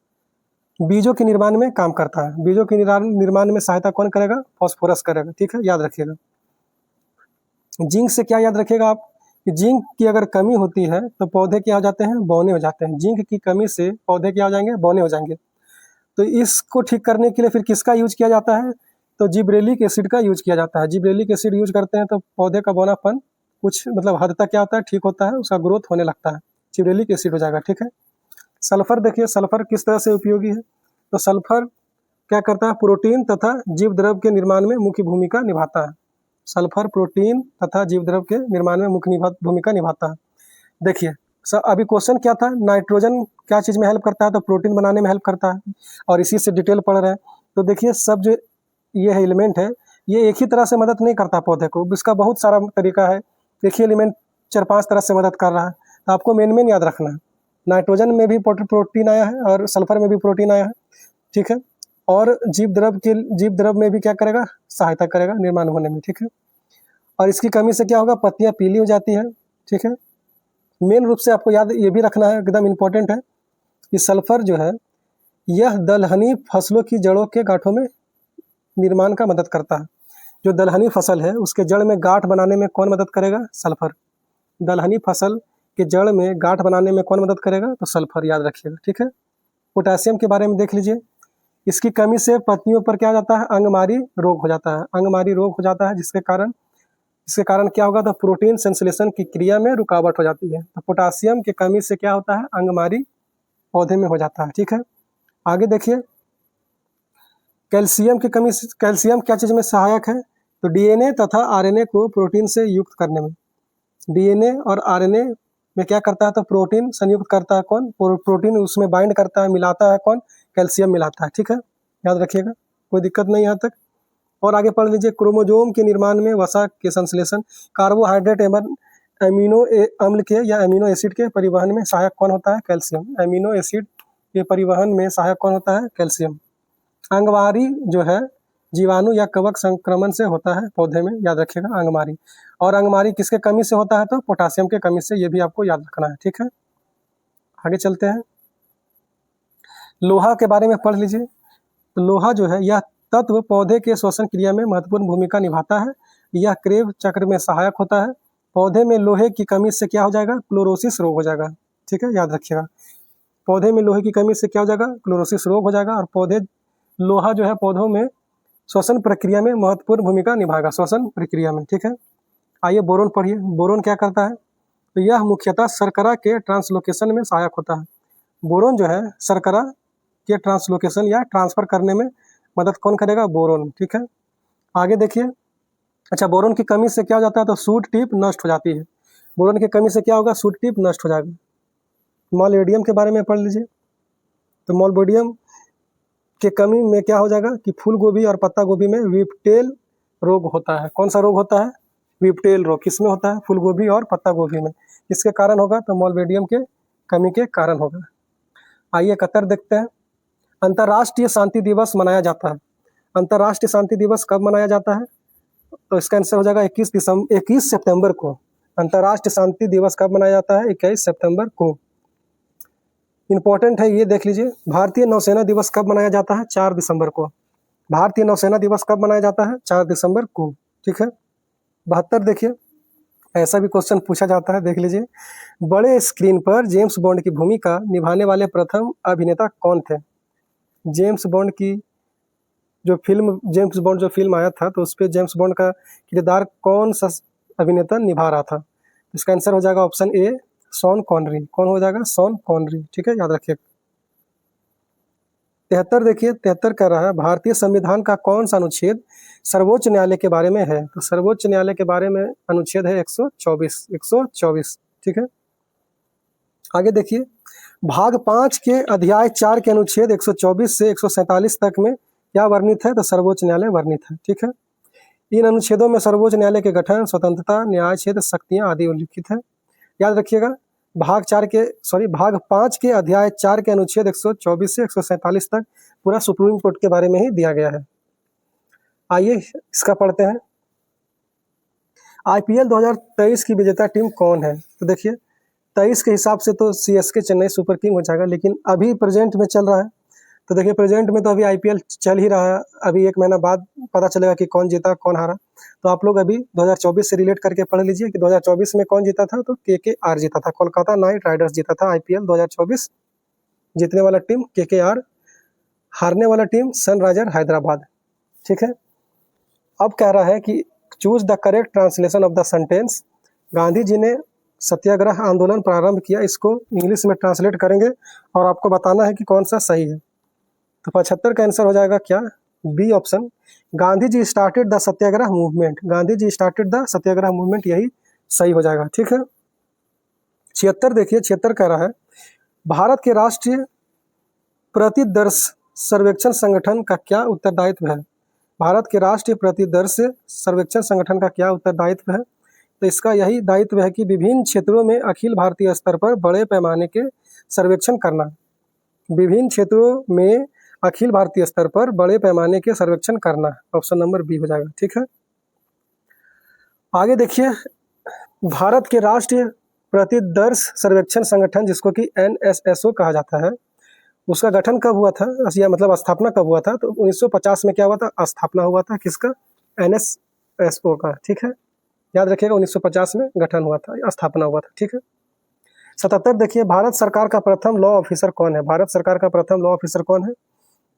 बीजों के निर्माण में काम करता है। बीजों के निर्माण में सहायता कौन करेगा? फॉस्फोरस करेगा। ठीक है, याद रखिएगा। जिंक से क्या याद रखिएगा आप कि जिंक की अगर कमी होती है तो पौधे क्या हो जाते हैं? बौने हो जाते हैं। जिंक की कमी से पौधे क्या हो जाएंगे? बौने हो जाएंगे। तो इसको ठीक करने के लिए फिर किसका यूज किया जाता है? तो जिब्रेलिक एसिड का यूज किया जाता है। जिब्रेलिक एसिड यूज करते हैं तो पौधे का बौनापन कुछ मतलब हद तक क्या होता है? ठीक होता है, उसका ग्रोथ होने लगता है। जिब्रेलिक एसिड हो जाएगा। ठीक है, सल्फर देखिए, सल्फर किस तरह से उपयोगी है? तो सल्फर क्या करता है? प्रोटीन तथा जीव द्रव के निर्माण में मुख्य भूमिका निभाता है। सल्फर प्रोटीन तथा जीव द्रव के निर्माण में मुख्य भूमिका निभाता है। देखिए सर, अभी क्वेश्चन क्या था? नाइट्रोजन क्या चीज़ में हेल्प करता है? तो प्रोटीन बनाने में हेल्प करता है, और इसी से डिटेल पढ़ रहे हैं। तो देखिए सब जो ये है एलिमेंट है, ये एक ही तरह से मदद नहीं करता पौधे को, इसका बहुत सारा तरीका है। एक ही एलिमेंट 4-5 तरह से मदद कर रहा है, तो आपको मेन याद रखना है। नाइट्रोजन में भी प्रोटीन आया है और सल्फर में भी प्रोटीन आया है। ठीक है, और जीव द्रव में भी क्या करेगा? सहायता करेगा निर्माण होने में। ठीक है, और इसकी कमी से क्या होगा? पत्तियां पीली हो जाती है। ठीक है, मेन रूप से आपको याद ये भी रखना है, एकदम इम्पोर्टेंट है कि सल्फर जो है यह दलहनी फसलों की जड़ों के गांठों में निर्माण का मदद करता है। जो दलहनी फसल है उसके जड़ में गांठ बनाने में कौन मदद करेगा? सल्फर। दलहनी फसल के जड़ में गांठ बनाने में कौन मदद करेगा? तो सल्फर, याद रखिएगा। ठीक है, पोटासियम के बारे में देख लीजिए। इसकी कमी से पत्तियों पर क्या हो जाता है, अंगमारी रोग हो जाता है, अंगमारी रोग हो जाता है, इसके कारण क्या होगा, तो प्रोटीन संश्लेषण की क्रिया में रुकावट हो जाती है। तो पोटासियम की कमी से क्या होता है, अंगमारी पौधे में हो जाता है। ठीक है, आगे देखिए, कैल्शियम की कमी से, कैल्शियम क्या चीज़ में सहायक है, तो डीएनए तथा आरएनए को प्रोटीन से युक्त करने में, डीएनए और आरएनए में क्या करता है, तो प्रोटीन संयुक्त करता है कौन, प्रोटीन उसमें बाइंड करता है, मिलाता है कौन, कैल्शियम मिलाता है। ठीक है, याद रखिएगा, कोई दिक्कत नहीं यहाँ तक। और आगे पढ़ लीजिए, क्रोमोजोम के निर्माण में वसा के संश्लेषण, कार्बोहाइड्रेट एवं अमीनो अम्ल के या अमीनो एसिड के परिवहन में सहायक कौन होता है, कैल्शियम। अमीनो एसिड के परिवहन में सहायक कौन होता है, कैल्शियम। अंगमारी जो है जीवाणु या कवक संक्रमण से होता है पौधे में, याद रखिएगा अंगमारी। और अंगमारी किसके कमी से होता है, तो पोटासियम के कमी से, ये भी आपको याद रखना है। ठीक है, आगे चलते हैं, लोहा के बारे में पढ़ लीजिए। तो लोहा जो है यह तत्व पौधे के श्वसन क्रिया में महत्वपूर्ण भूमिका निभाता है, यह क्रेब चक्र में सहायक होता है। पौधे में लोहे की कमी से क्या हो जाएगा, क्लोरोसिस रोग हो जाएगा। ठीक है, याद रखिएगा, पौधे में लोहे की कमी से क्या हो जाएगा, क्लोरोसिस रोग हो जाएगा। और पौधे, लोहा जो है पौधों में श्वसन प्रक्रिया में महत्वपूर्ण भूमिका निभाएगा, श्वसन प्रक्रिया में। ठीक है, आइए बोरोन पढ़िए। बोरोन क्या करता है, तो यह मुख्यतः शर्करा के ट्रांसलोकेशन में सहायक होता है। बोरोन जो है शर्करा के ट्रांसलोकेशन या ट्रांसफर करने में मदद कौन करेगा, बोरोन। ठीक है, आगे देखिए, अच्छा बोरोन की कमी से क्या हो जाता है, तो सूट टिप नष्ट हो जाती है। बोरोन की कमी से क्या होगा, सूट टिप नष्ट हो जाएगा। मोलबेडियम के बारे में पढ़ लीजिए। तो मोलबेडियम के कमी में क्या हो जाएगा कि फूल गोभी और पत्ता गोभी में विपटेल रोग होता है। कौन सा रोग होता है, विपटेल रोग। किसमें होता है, फूल गोभी और पत्ता गोभी में। किसके कारण होगा, तो मोलबेडियम के कमी के कारण होगा। आइए 71 देखते हैं, अंतर्राष्ट्रीय शांति दिवस मनाया जाता है। अंतर्राष्ट्रीय शांति दिवस कब मनाया जाता है, तो इसका आंसर हो जाएगा 21 सितंबर को। अंतर्राष्ट्रीय शांति दिवस कब मनाया जाता है, 21 सितंबर को। इंपॉर्टेंट है, ये देख लीजिए, भारतीय नौसेना दिवस कब मनाया जाता है, 4 दिसंबर को। भारतीय नौसेना दिवस कब मनाया जाता है, 4 दिसंबर को। ठीक है, 72 देखिए, ऐसा भी क्वेश्चन पूछा जाता है, देख लीजिए। बड़े स्क्रीन पर जेम्स बॉन्ड की भूमिका निभाने वाले प्रथम अभिनेता कौन थे। जेम्स बॉन्ड की जो फिल्म, जेम्स बॉन्ड जो फिल्म आया था, तो उस पर जेम्स बॉन्ड का किरदार कौन सा अभिनेता निभा रहा था। इसका आंसर हो जाएगा ऑप्शन ए, शॉन कॉनरी। कौन हो जाएगा, शॉन कॉनरी। ठीक है, याद रखिए। 73 देखिए, 73 कह रहा है, भारतीय संविधान का कौन सा अनुच्छेद सर्वोच्च न्यायालय के बारे में है। तो सर्वोच्च न्यायालय के बारे में अनुच्छेद है 124। ठीक है, आगे देखिए, भाग 5 के अध्याय 4 के अनुच्छेद 124 से 147 तक में क्या वर्णित है, तो सर्वोच्च न्यायालय वर्णित है। ठीक है, इन अनुच्छेदों में सर्वोच्च न्यायालय के गठन, स्वतंत्रता, न्याय क्षेत्र, शक्तियां आदि उल्लिखित है। याद रखिएगा, भाग 5 के अध्याय 4 के अनुच्छेद 124 से 147 तक पूरा सुप्रीम कोर्ट के बारे में ही दिया गया है। आइए इसका पढ़ते हैं। आईपीएल 2023 की विजेता टीम कौन है, तो देखिए 23 के हिसाब से तो सीएसके चेन्नई सुपर किंग हो जाएगा, लेकिन अभी प्रेजेंट में चल रहा है, तो देखिए प्रेजेंट में तो अभी आईपीएल चल ही रहा है। अभी 1 महीना बाद पता चलेगा कि कौन जीता कौन हारा। तो आप लोग अभी 2024 से रिलेट करके पढ़ लीजिए कि 2024 में कौन जीता था, तो केकेआर जीता था, कोलकाता नाइट राइडर्स जीता था आईपीएल 2024। जीतने वाला टीम केकेआर, हारने वाला टीम सनराइजर हैदराबाद। ठीक है, अब कह रहा है कि choose the correct translation of the sentence. Gandhi ji ने सत्याग्रह आंदोलन प्रारंभ किया, इसको इंग्लिश में ट्रांसलेट करेंगे और आपको बताना है कि कौन सा सही है। तो 75 का आंसर हो जाएगा क्या, B option, Gandhi ji started the satyagraha movement. Gandhi ji started the satyagraha movement, यही सही हो जाएगा। ठीक है, 76 देखिए, 76 कह रहा है, भारत के राष्ट्रीय प्रतिदर्श सर्वेक्षण संगठन का क्या उत्तरदायित्व है। भारत के राष्ट्रीय प्रतिदर्श सर्वेक्षण संगठन का क्या उत्तरदायित्व है, तो इसका यही दायित्व है कि विभिन्न क्षेत्रों में अखिल भारतीय स्तर पर बड़े पैमाने के सर्वेक्षण करना। विभिन्न क्षेत्रों में अखिल भारतीय स्तर पर बड़े पैमाने के सर्वेक्षण करना, ऑप्शन नंबर बी हो जाएगा। ठीक है, आगे देखिए, भारत के राष्ट्रीय प्रतिदर्श सर्वेक्षण संगठन, जिसको कि एनएसएसओ कहा जाता है, उसका गठन कब हुआ था, या मतलब स्थापना कब हुआ था, तो 1950 में क्या हुआ था, स्थापना हुआ था किसका, एनएसएसओ का। ठीक है, याद रखिएगा 1950 में गठन हुआ था, स्थापना हुआ था। ठीक है, 77 देखिए, भारत सरकार का प्रथम लॉ ऑफिसर कौन है। भारत सरकार का प्रथम लॉ ऑफिसर कौन है,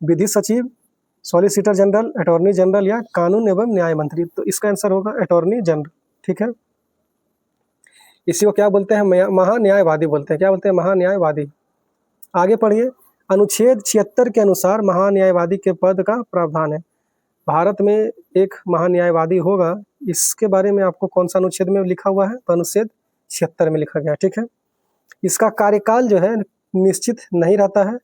विधि सचिव, सॉलिसिटर जनरल, अटॉर्नी जनरल या कानून एवं न्याय मंत्री। तो इसका आंसर होगा अटॉर्नी जनरल। ठीक है, इसी को क्या बोलते हैं, महान्यायवादी बोलते हैं। क्या बोलते हैं, महान्यायवादी। आगे पढ़िए, अनुच्छेद 76 के अनुसार महान्यायवादी के पद का प्रावधान है। भारत में एक महान्यायवादी होगा, इसके बारे में आपको कौन सा अनुच्छेद में लिखा हुआ है, तो अनुच्छेद 76 में लिखा गया है। ठीक है, इसका कार्यकाल जो है निश्चित नहीं रहता है,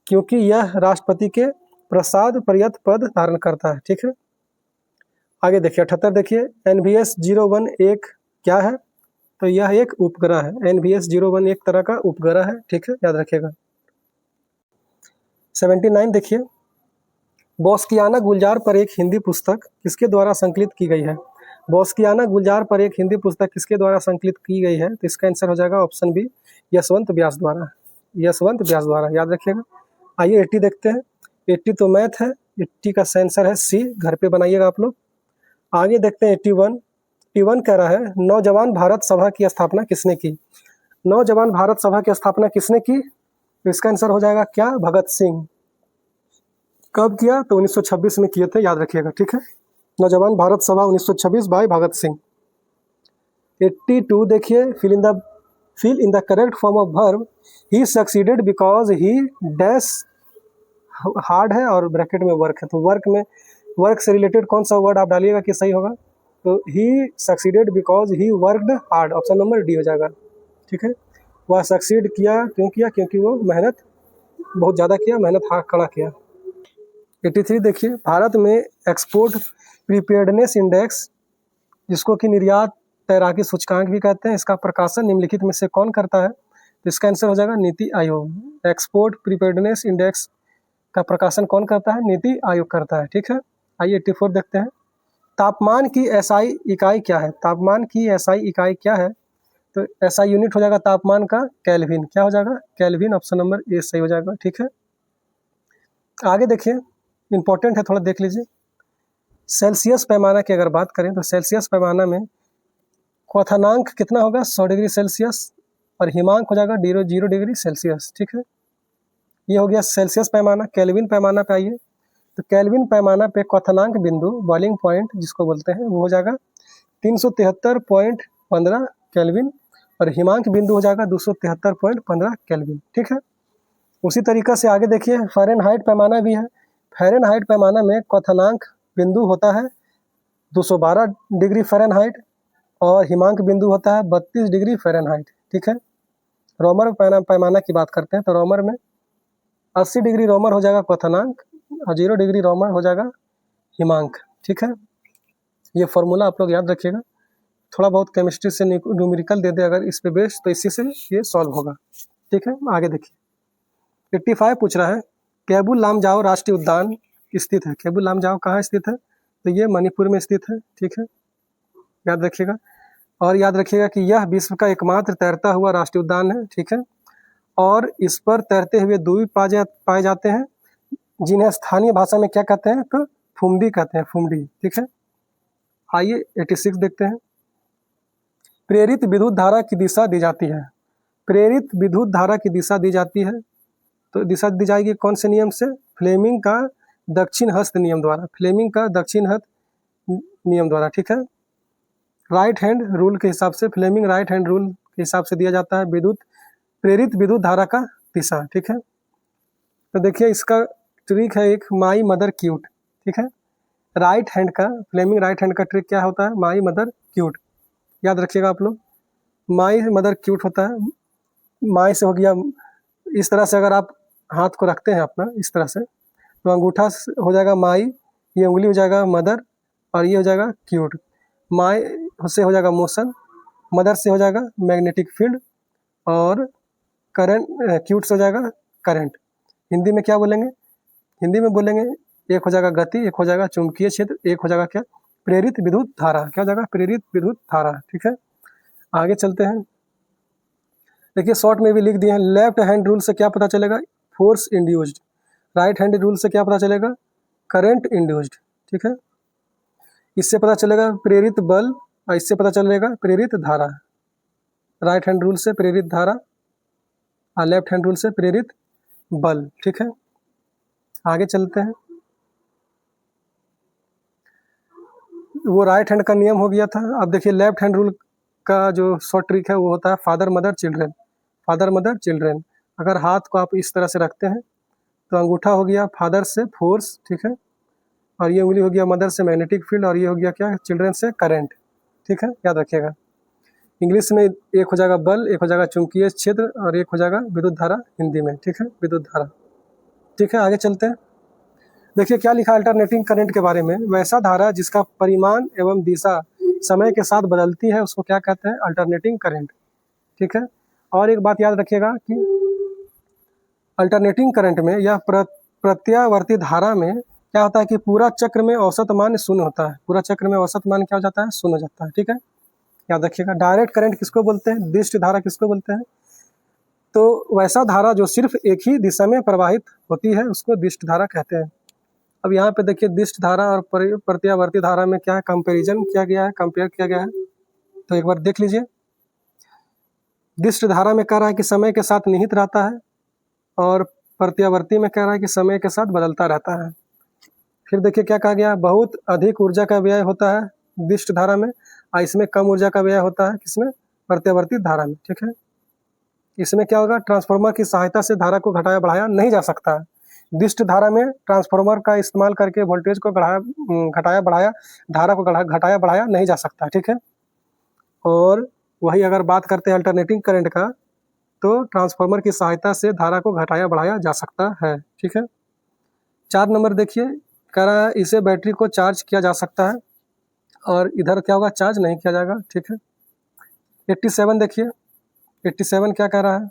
क्योंकि यह राष्ट्रपति के प्रसाद पर्यंत पद धारण करता है। ठीक है, आगे देखिए 78 देखिए, NVS 01 एक क्या है, तो यह एक उपग्रह है। NVS 01 एक तरह का उपग्रह है। ठीक है, याद रखिएगा। 79 देखिए, बॉस्कियाना गुलजार पर एक हिंदी पुस्तक किसके द्वारा संकलित की गई है। बॉस्कियाना गुलजार पर एक हिंदी पुस्तक किसके द्वारा संकलित की गई है, तो इसका आंसर हो जाएगा ऑप्शन बी, यशवंत व्यास द्वारा। यशवंत व्यास द्वारा, याद रखिएगा। आइए 80 देखते हैं। 80 तो मैथ है, 80 का आंसर है सी, घर पे बनाइएगा आप लोग। आगे देखते हैं 81। 81 कह रहा है, नौजवान भारत सभा की स्थापना किसने की। नौजवान भारत सभा की स्थापना किसने की, तो इसका आंसर हो जाएगा क्या, भगत सिंह। कब किया, तो 1926 में किए थे, याद रखिएगा। ठीक है, नौजवान भारत सभा 1926 बाय भगत सिंह। 82 देखिए, fill in the correct form of verb, he succeeded because he dash hard है और ब्रैकेट में वर्क है, तो वर्क से रिलेटेड कौन सा वर्ड आप डालिएगा कि सही होगा, तो he succeeded because he worked hard, option number D हो जाएगा। ठीक है, वह सक्सीड किया, क्यों किया, क्योंकि वो मेहनत बहुत ज़्यादा किया, मेहनत हाथ खड़ा किया। 83 देखिए, भारत में एक्सपोर्ट प्रिपेयर्डनेस इंडेक्स, जिसको कि निर्यात तैराकी सूचकांक भी कहते हैं, इसका प्रकाशन निम्नलिखित में से कौन करता है, तो इसका आंसर हो जाएगा NITI Aayog. Export preparedness index का प्रकाशन कौन करता है, नीति आयोग करता है। ठीक है, आइए 84 देखते हैं। तापमान की एसआई इकाई क्या है। तापमान की एसआई इकाई क्या है, तो एसआई यूनिट हो जाएगा तापमान का केल्विन। क्या हो जाएगा, केल्विन, ऑप्शन नंबर ए सही हो जाएगा। ठीक है, आगे देखिए, इंपॉर्टेंट है, थोड़ा देख लीजिए। सेल्सियस पैमाना की अगर बात करें, तो सेल्सियस पैमाना में क्वथनांक कितना होगा, 100 डिग्री सेल्सियस, और हिमांक हो जाएगा 0 डिग्री सेल्सियस। ठीक है, ये हो गया सेल्सियस पैमाना। केल्विन पैमाना पे आइए, तो केल्विन पैमाना पे क्वथनांक बिंदु, बॉइलिंग पॉइंट जिसको बोलते हैं, वो हो जाएगा 373.15 केल्विन, और हिमांक बिंदु हो जाएगा 273.15 केल्विन। ठीक है, उसी तरीक़ा से आगे देखिए, फ़ारेनहाइट पैमाना भी है। फ़ारेनहाइट पैमाना में क्वथनांक बिंदु होता है 212 डिग्री फ़ारेनहाइट, और हिमांक बिंदु होता है 32 डिग्री फ़ारेनहाइट। ठीक है, रोमर पैमाना की बात करते हैं, तो रोमर में 80 डिग्री रोमर हो जाएगा क्वथनांक, और 0 डिग्री रोमर हो जाएगा हिमांक। ठीक है, ये फॉर्मूला आप लोग याद रखिएगा। थोड़ा बहुत केमिस्ट्री से न्यूमेरिकल दे दे अगर इस पे बेस, तो इसी से ये सॉल्व होगा। ठीक है, आगे देखिए 85 पूछ रहा है, केबुल लामजाओ राष्ट्रीय उद्यान स्थित है। केबुल लामजाओ कहाँ स्थित है, तो ये मणिपुर में स्थित है। ठीक है, याद रखिएगा। और याद रखिएगा कि यह विश्व का एकमात्र तैरता हुआ राष्ट्रीय उद्यान है। ठीक है, और इस पर तैरते हुए द्वीप पाए जाते हैं, जिन्हें स्थानीय भाषा में क्या कहते हैं, तो फुमडी कहते हैं, फुमडी। ठीक है, आइए 86 देखते हैं। प्रेरित विद्युत धारा की दिशा दी जाती है। प्रेरित विद्युत धारा की दिशा दी जाती है, तो दिशा दी जाएगी कौन से नियम से, फ्लेमिंग का दक्षिण हस्त नियम द्वारा। फ्लेमिंग का दक्षिण हस्त नियम द्वारा। ठीक है, राइट हैंड रूल के हिसाब से, फ्लेमिंग राइट हैंड रूल के हिसाब से दिया जाता है प्रेरित विद्युत धारा का दिशा। ठीक है, तो देखिए इसका ट्रिक है एक, माई मदर क्यूट। ठीक है, राइट हैंड का, फ्लेमिंग राइट हैंड का ट्रिक क्या होता है, माई मदर क्यूट। याद रखिएगा आप लोग, माई मदर क्यूट होता है। माई से हो गया, इस तरह से अगर आप हाथ को रखते हैं अपना इस तरह से, तो अंगूठा हो जाएगा माई, ये उंगली हो जाएगा मदर, और ये हो जाएगा क्यूट। माई से हो जाएगा मोशन, मदर से हो जाएगा मैग्नेटिक फील्ड, और करंट, क्यूट से हो जाएगा करंट। हिंदी में क्या बोलेंगे, हिंदी में बोलेंगे एक हो जाएगा गति, एक हो जाएगा चुंबकीय क्षेत्र, एक हो जाएगा क्या, प्रेरित विद्युत धारा। क्या हो जाएगा, प्रेरित विद्युत धारा। ठीक है, आगे चलते हैं। देखिए शॉर्ट में भी लिख दिए हैं, लेफ्ट हैंड रूल से क्या पता चलेगा, force induced. Right hand rule से क्या पता चलेगा, करंट इंड्यूस्ड। ठीक है, इससे पता चलेगा प्रेरित बल, और इससे पता चलेगा प्रेरित धारा। राइट हैंड रूल से प्रेरित धारा, और लेफ्ट हैंड रूल से प्रेरित बल। ठीक है, आगे चलते हैं। वो राइट हैंड का नियम हो गया था। अब देखिए लेफ्ट हैंड रूल का जो शॉर्ट ट्रिक है वो होता है father mother children. Father mother children, अगर हाथ को आप इस तरह से रखते हैं तो अंगूठा हो गया फादर से फोर्स, ठीक है, और ये उंगली हो गया मदर से मैग्नेटिक फील्ड, और ये हो गया क्या, चिल्ड्रन से करंट, ठीक है, याद रखिएगा। इंग्लिश में एक हो जाएगा बल, एक हो जाएगा चुंबकीय क्षेत्र, और एक हो जाएगा विद्युत धारा हिंदी में, ठीक है, विद्युत धारा। ठीक है, आगे चलते हैं। देखिए क्या लिखा अल्टरनेटिंग करंट के बारे में, वैसा धारा जिसका परिमाण एवं दिशा समय के साथ बदलती है उसको क्या कहते हैं, अल्टरनेटिंग करंट, ठीक है। और एक बात याद रखिएगा कि अल्टरनेटिंग करंट में या प्रत्यावर्ती धारा में क्या होता है कि पूरा चक्र में औसत मान शून्य होता है, पूरा चक्र में औसत मान क्या हो जाता है, शून्य हो जाता है, ठीक है, याद रखिएगा। डायरेक्ट करंट किसको बोलते हैं, दिष्ट धारा किसको बोलते हैं, तो वैसा धारा जो सिर्फ एक ही दिशा में प्रवाहित होती है उसको दिष्ट धारा कहते हैं। अब यहाँ पे देखिए दिष्ट धारा और प्रत्यावर्ती धारा में क्या है, कंपेरिजन किया गया है, कंपेयर किया गया है, तो एक बार देख लीजिए। दिष्ट धारा में कह रहा है कि समय के साथ निहित रहता है, और प्रत्यावर्ती में कह रहा है कि समय के साथ बदलता रहता है। फिर देखिए क्या कहा गया, बहुत अधिक ऊर्जा का व्यय होता है दिष्ट धारा में, और इसमें कम ऊर्जा का व्यय होता है किसमें, प्रत्यावर्ती धारा में, ठीक है। इसमें क्या होगा, ट्रांसफार्मर की सहायता से धारा को घटाया बढ़ाया नहीं जा सकता है। दिष्ट धारा में ट्रांसफार्मर का इस्तेमाल करके वोल्टेज को घटाया बढ़ाया, धारा को घटाया बढ़ाया नहीं जा सकता, ठीक है। और वही अगर बात करते हैं अल्टरनेटिंग करंट का, तो ट्रांसफार्मर की सहायता से धारा को घटाया बढ़ाया जा सकता है, ठीक है। 4 नंबर देखिए, कह रहा है इसे बैटरी को चार्ज किया जा सकता है, और इधर क्या होगा, चार्ज नहीं किया जाएगा, ठीक है। 87 देखिए, 87 क्या कह रहा है,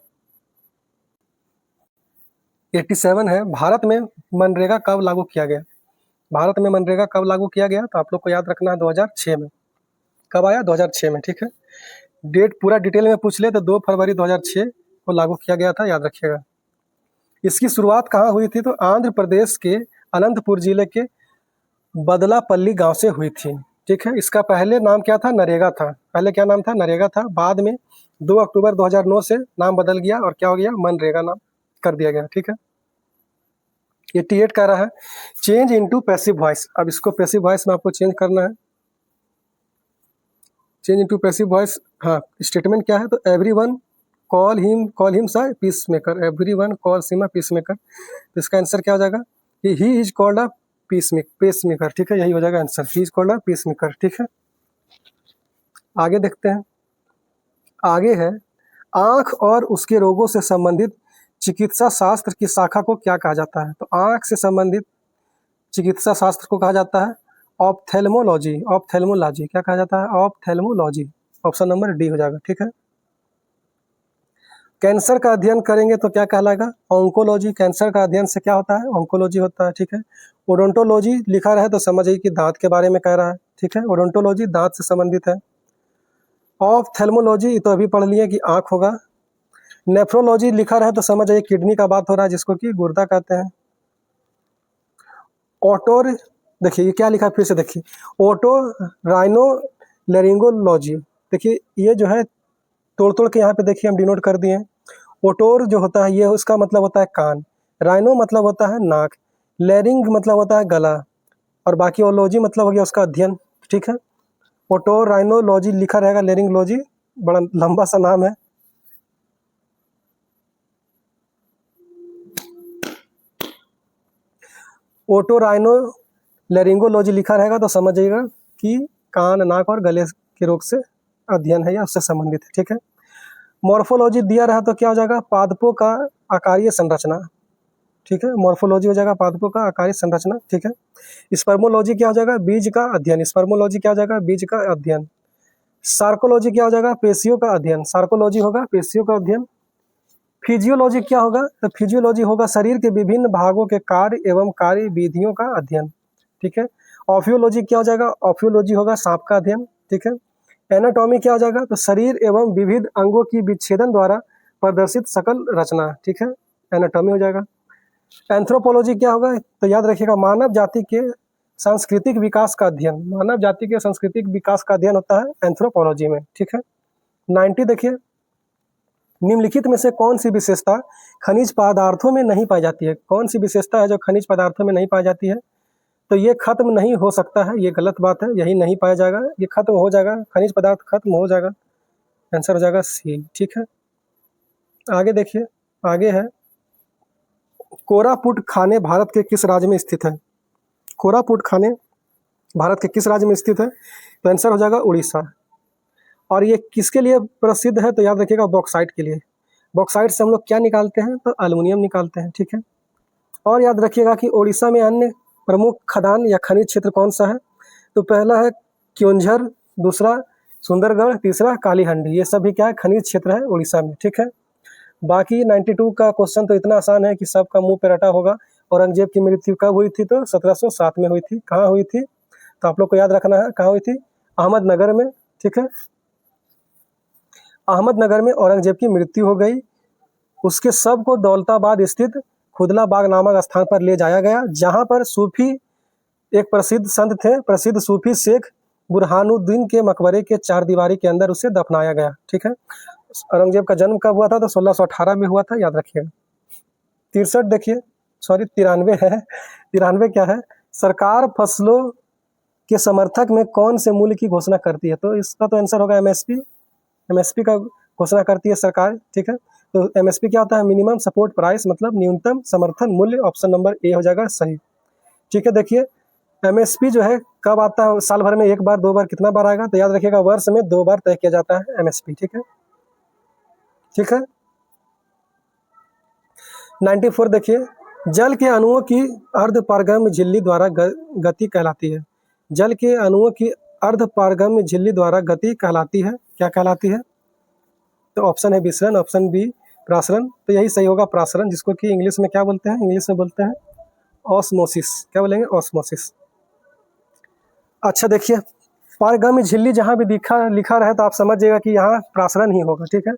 87 है, भारत में मनरेगा कब लागू किया गया। भारत में मनरेगा कब लागू किया गया, तो आप लोग को याद रखना है 2006 में। कब आया, 2006 में, ठीक है। डेट पूरा डिटेल में पूछ ले तो 2 फरवरी 2006 को लागू किया गया था, याद रखिएगा। इसकी शुरुआत कहाँ हुई थी, तो आंध्र प्रदेश के अनंतपुर जिले के बदलापल्ली गांव से हुई थी, ठीक है। इसका पहले नाम क्या था, नरेगा था, पहले क्या नाम था, नरेगा था। बाद में 2 अक्टूबर 2009 से नाम बदल गया और क्या हो गया, मनरेगा नाम कर दिया गया, ठीक है। 88 कह रहा है चेंज इनटू पैसिव वॉइस। अब इसको पैसिव वॉइस में आपको चेंज करना है, चेंज इनटू पैसिव वॉइस। हाँ, स्टेटमेंट क्या है, तो एवरीवन कॉल हिम सा peace maker, everyone calls him a peace maker. तो इसका आंसर क्या हो जाएगा, कि he is called a peace maker, ठीक है, यही हो जाएगा answer, he is called a peace maker, ठीक है। आगे देखते हैं, आगे है आंख और उसके रोगों से संबंधित चिकित्सा शास्त्र की शाखा को क्या कहा जाता है, तो आंख से संबंधित चिकित्सा शास्त्र को कहा जाता है ऑप्थेल्मोलॉजी, ऑप्थेल्मोलॉजी क्या कहा जाता है, ऑप्थेल्मोलॉजी। ऑप्शन नंबर डी हो जाएगा, ठीक है। कैंसर का अध्ययन करेंगे तो क्या कहलाएगा, ऑन्कोलॉजी। कैंसर का अध्ययन से क्या होता है, ऑन्कोलॉजी होता है, ठीक है। ओडोंटोलॉजी लिखा रहे तो समझिए कि दांत के बारे में कह रहा है, ठीक है, ओडोंटोलॉजी दांत से संबंधित है। ऑप्थेल्मोलॉजी तो अभी पढ़ लिए कि आंख होगा। नेफ्रोलॉजी लिखा रहे तो समझ आइए किडनी का बात हो रहा है, जिसको कि गुर्दा कहते हैं। ओटोर देखिए ये क्या लिखा है, फिर से देखिए, ओटो राइनो लेरिंगोलॉजी। देखिए ये जो है तोड़ तोड़ के यहाँ पे देखिए हम डिनोट कर दिए। ओटोर जो होता है ये उसका मतलब होता है कान, राइनो मतलब होता है नाक, लेरिंग मतलब होता है गला, और बाकी ओलॉजी मतलब हो गया उसका अध्ययन, ठीक है। ओटोर राइनोलॉजी लिखा रहेगा, लेरिंगोलॉजी बड़ा लंबा सा नाम है। ओटोराइनो लेरिंगोलॉजी लिखा रहेगा तो समझिएगा कि कान नाक और गले के रोग से अध्ययन है या उससे संबंधित है, ठीक है। मॉर्फोलॉजी दिया रहा तो क्या हो जाएगा, पादपों का आकारीय संरचना, ठीक है, मॉर्फोलॉजी हो जाएगा पादपों का आकारीय संरचना, ठीक है। स्पर्मोलॉजी क्या हो जाएगा, बीज का अध्ययन, स्पर्मोलॉजी क्या हो जाएगा, बीज का अध्ययन। सार्कोलॉजी क्या हो जाएगा, पेशियों का अध्ययन, सार्कोलॉजी होगा पेशियों का अध्ययन। फिजियोलॉजी क्या होगा, तो फिजियोलॉजी होगा शरीर के विभिन्न भागों के कार्य एवं कार्य विधियों का अध्ययन, ठीक है। ऑफियोलॉजी क्या हो जाएगा, ऑफियोलॉजी होगा सांप का अध्ययन, ठीक है। एनाटॉमी क्या हो जाएगा, तो शरीर एवं विविध अंगों की विच्छेदन द्वारा प्रदर्शित सकल रचना, ठीक है, एनाटॉमी हो जाएगा। एंथ्रोपोलॉजी क्या होगा, तो याद रखिएगा मानव जाति के सांस्कृतिक विकास का अध्ययन, मानव जाति के सांस्कृतिक विकास का अध्ययन होता है एंथ्रोपोलॉजी में, ठीक है। 90 देखिए, निम्नलिखित में से कौन सी विशेषता खनिज पदार्थों में नहीं पाई जाती है? कौन सी विशेषता है जो खनिज पदार्थों में नहीं पाई जाती है? तो ये खत्म नहीं हो सकता है, ये गलत बात है, यही नहीं पाया जाएगा, ये खत्म हो जाएगा, खनिज पदार्थ खत्म हो जाएगा, आंसर हो जाएगा सी। ठीक है, आगे देखिए, आगे है कोरापुट खाने भारत के किस राज्य में स्थित है? कोरापुट खाने भारत के किस राज्य में स्थित है? तो आंसर हो जाएगा उड़ीसा। और ये किसके लिए प्रसिद्ध है? तो याद रखिएगा बॉक्साइट के लिए। बॉक्साइट से हम लोग क्या निकालते हैं? तो एल्युमिनियम निकालते हैं। ठीक है, और याद रखिएगा कि उड़ीसा में अन्य प्रमुख खदान या खनिज क्षेत्र कौन सा है? तो पहला है क्योंझर, दूसरा सुंदरगढ़, तीसरा कालीहंडी। ये सभी क्या है? खनिज क्षेत्र है उड़ीसा में। ठीक है, बाकी 92 का क्वेश्चन तो इतना आसान है कि सबका मुंह पे रटा होगा। औरंगजेब की मृत्यु कब हुई थी? तो 1707 में हुई थी। कहाँ हुई थी? तो आप लोग को याद रखना है, कहाँ हुई थी? अहमदनगर में। ठीक है, अहमदनगर में औरंगजेब की मृत्यु हो गई। उसके शव को दौलताबाद स्थित खुदला बाग नामक स्थान पर ले जाया गया, जहां पर सूफी एक प्रसिद्ध संत थे, प्रसिद्ध सूफी शेख बुरहानुद्दीन के मकबरे के चार दीवारी के अंदर उसे दफनाया गया। ठीक है, औरंगजेब का जन्म कब हुआ था? तो 1618 में हुआ था, याद रखिएगा। 63 देखिए, सॉरी 93 है, 93 क्या है? सरकार फसलों के समर्थक में कौन से मूल्य की घोषणा करती है? तो इसका तो आंसर होगा एमएसपी। एमएसपी का घोषणा करती है सरकार। ठीक है, तो एमएसपी क्या होता है? मिनिमम सपोर्ट प्राइस, मतलब न्यूनतम समर्थन मूल्य। ऑप्शन नंबर ए हो जाएगा सही। ठीक है, देखिए एमएसपी जो है कब आता है? साल भर में एक बार, दो बार, कितना बार आएगा? तो याद रखिएगा वर्ष में 2 बार तय किया जाता है एमएसपी। ठीक है, ठीक है, 94 देखिए, जल के अणुओं की अर्धपारगम्य झिल्ली द्वारा गति कहलाती है। जल के अणुओं की अर्धपारगम्य झिल्ली द्वारा गति कहलाती है, क्या कहलाती है? तो ऑप्शन है विसरण, ऑप्शन बी प्रासरण। तो यही सही होगा, प्रासरण, जिसको कि इंग्लिश में क्या बोलते हैं? इंग्लिश में बोलते हैं ऑस्मोसिस। क्या बोलेंगे? ऑस्मोसिस। अच्छा देखिए, पारगम्य झिल्ली जहाँ भी लिखा रहे तो आप समझ जाइएगा कि यहाँ प्रासरण ही होगा। ठीक है,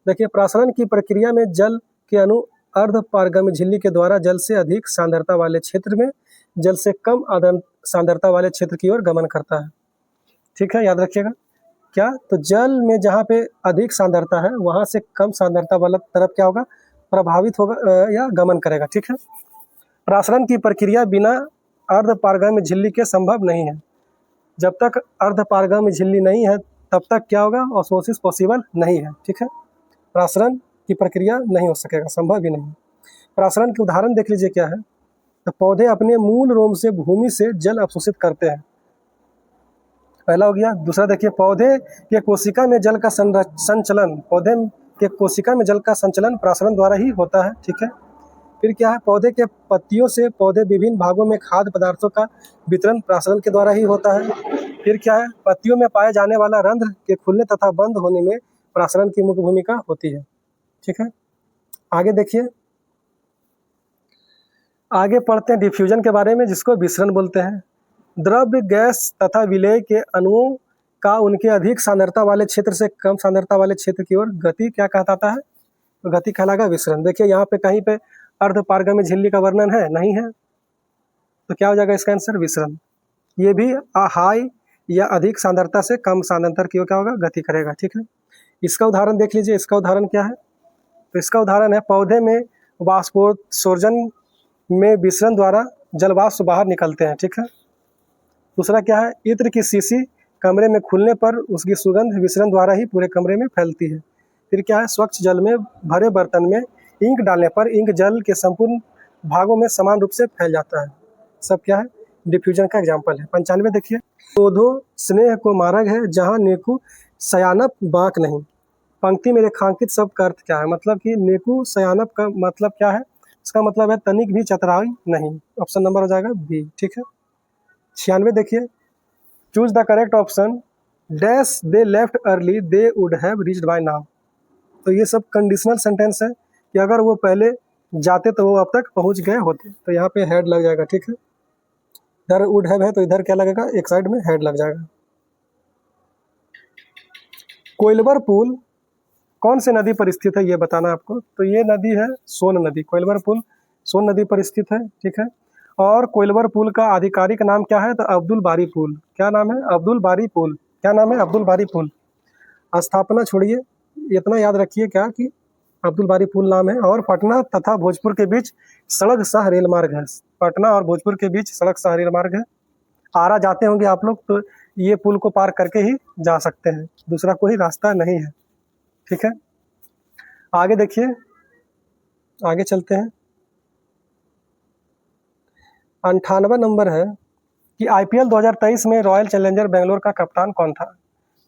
देखिए प्रासरण की प्रक्रिया में जल के अणु अर्ध पारगम्य झिल्ली के द्वारा जल से अधिक सांद्रता वाले क्षेत्र में जल से कम सांद्रता वाले क्षेत्र की ओर गमन करता है। ठीक है, याद रखिएगा क्या? तो जल में जहाँ पे अधिक सांद्रता है वहाँ से कम सांद्रता वाला तरफ क्या होगा? प्रभावित होगा या गमन करेगा। ठीक है, प्रासरण की प्रक्रिया बिना अर्ध पारगम्य झिल्ली के संभव नहीं है। जब तक अर्ध पारगम्य झिल्ली नहीं है तब तक क्या होगा? ऑस्मोसिस पॉसिबल नहीं है। ठीक है, प्रासरण की प्रक्रिया नहीं हो सकेगा, संभव ही नहीं। प्रासरण के उदाहरण देख लीजिए क्या है? तो पौधे अपने मूल रोम से भूमि से जल अवशोषित करते हैं, पहला हो गया। दूसरा देखिए, पौधे के कोशिका में जल का संचलन, पौधे के कोशिका में जल का संचलन प्रासरण द्वारा ही होता है। ठीक है, फिर क्या है? पौधे के पत्तियों से पौधे विभिन्न भागों में खाद्य पदार्थों का वितरण प्रासरण के द्वारा ही होता है। फिर क्या है? पत्तियों में पाए जाने वाला रंध्र के खुलने तथा बंद होने में प्रासरण की मुख्य भूमिका होती है। ठीक है, आगे देखिए, आगे पढ़ते हैं डिफ्यूजन के बारे में, जिसको विसरण बोलते हैं। द्रव्य, गैस तथा विलेय के अणुओं का उनके अधिक सांद्रता वाले क्षेत्र से कम सांद्रता वाले क्षेत्र की ओर गति क्या कहलाता है? तो गति कहलाएगा विसरण। देखिए यहाँ पे कहीं पे अर्ध पारगम्य झिल्ली का वर्णन है? नहीं है, तो क्या हो जाएगा इसका आंसर? विसरण। ये भी हाई या अधिक सांद्रता से कम सांद्रता की ओर क्या होगा? गति करेगा। ठीक है, इसका उदाहरण देख लीजिए। इसका उदाहरण क्या है? तो इसका उदाहरण है, पौधे में वाष्पोत्सर्जन में विसरण द्वारा जलवाष्प बाहर निकलते हैं। ठीक है, दूसरा क्या है? इत्र की शीशी कमरे में खुलने पर उसकी सुगंध विसरण द्वारा ही पूरे कमरे में फैलती है। फिर क्या है? स्वच्छ जल में भरे बर्तन में इंक डालने पर इंक जल के संपूर्ण भागों में समान रूप से फैल जाता है। सब क्या है? डिफ्यूजन का एग्जाम्पल है। 95 देखिए, पौधों स्नेह को मार्ग है जहाँ नेकु सयानप बाक नहीं। पंक्ति में रेखांकित शब्द का अर्थ क्या है? मतलब कि नेकु सयानप का मतलब क्या है? इसका मतलब है तनिक भी चतुराई नहीं। ऑप्शन नंबर हो जाएगा बी। ठीक है, 96 देखिए, choose the correct option. Dash they left early they would have reached by now. तो ये सब कंडीशनल सेंटेंस है कि अगर वो पहले जाते तो वो अब तक पहुंच गए होते। तो यहाँ पे हेड लग जाएगा। ठीक है, इधर वुड हैव है तो इधर क्या लगेगा? एक साइड में हेड लग जाएगा। कोइलवर पुल कौन से नदी पर स्थित है ये बताना आपको। तो ये नदी है सोन नदी। कोइलवर पुल सोन नदी पर स्थित है। ठीक है, और कोइलवर पुल का आधिकारिक नाम क्या है? तो अब्दुल बारी पुल। क्या नाम है? अब्दुल बारी पुल। क्या नाम है? अब्दुल बारी पुल। स्थापना छोड़िए, इतना याद रखिए क्या कि अब्दुल बारी पुल नाम है। और पटना तथा भोजपुर के बीच सड़क सह रेल मार्ग है। पटना और भोजपुर के बीच सड़क सह रेल मार्ग है। आरा जाते होंगे आप लोग तो ये पुल को पार करके ही जा सकते हैं, दूसरा कोई रास्ता नहीं है। ठीक है, आगे देखिए, आगे चलते हैं। 98 नंबर है कि आईपीएल 2023 में रॉयल चैलेंजर बेंगलोर का कप्तान कौन था।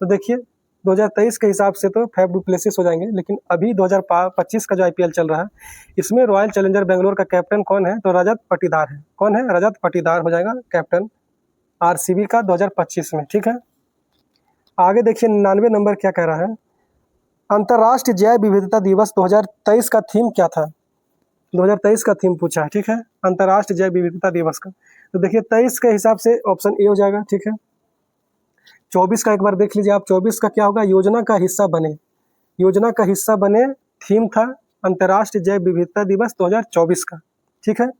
तो देखिए 2023 के हिसाब से तो फैफ डुप्लेसिस हो जाएंगे, लेकिन अभी 2025 का जो आईपीएल चल रहा है इसमें रॉयल चैलेंजर बेंगलोर का कैप्टन कौन है, तो रजत पाटीदार है। कौन है? रजत पाटीदार हो जाएगा कैप्टन आरसीबी का 2025 में। ठीक है, आगे देखिए 99 नंबर क्या कह रहा है। अंतर्राष्ट्रीय जैव विविधता दिवस 2023 का थीम क्या था। 2023 का थीम पूछा है। ठीक है, अंतर्राष्ट्रीय जैव विविधता दिवस का, तो देखिए 23 के हिसाब से ऑप्शन ए हो जाएगा। ठीक है, 24 का एक बार देख लीजिए आप, 24 का क्या होगा, योजना का हिस्सा बने। योजना का हिस्सा बने थीम था अंतर्राष्ट्रीय जैव विविधता दिवस 2024 का। ठीक है,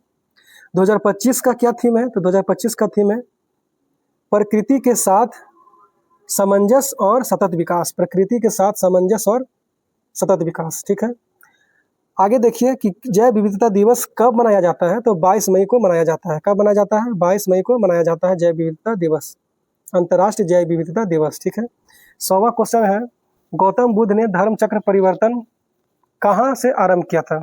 2025 का क्या थीम है, तो 2025 का थीम है प्रकृति के साथ सामंजस्य और सतत विकास। प्रकृति के साथ सामंजस्य और सतत विकास। ठीक है, आगे देखिए कि जैव विविधता दिवस कब मनाया जाता है, तो 22 मई को मनाया जाता है। कब मनाया जाता है? 22 मई को मनाया जाता है जैव विविधता दिवस, अंतर्राष्ट्रीय जैव विविधता दिवस। ठीक है, 100वां क्वेश्चन है, गौतम बुद्ध ने धर्म चक्र परिवर्तन कहाँ से आरंभ किया था।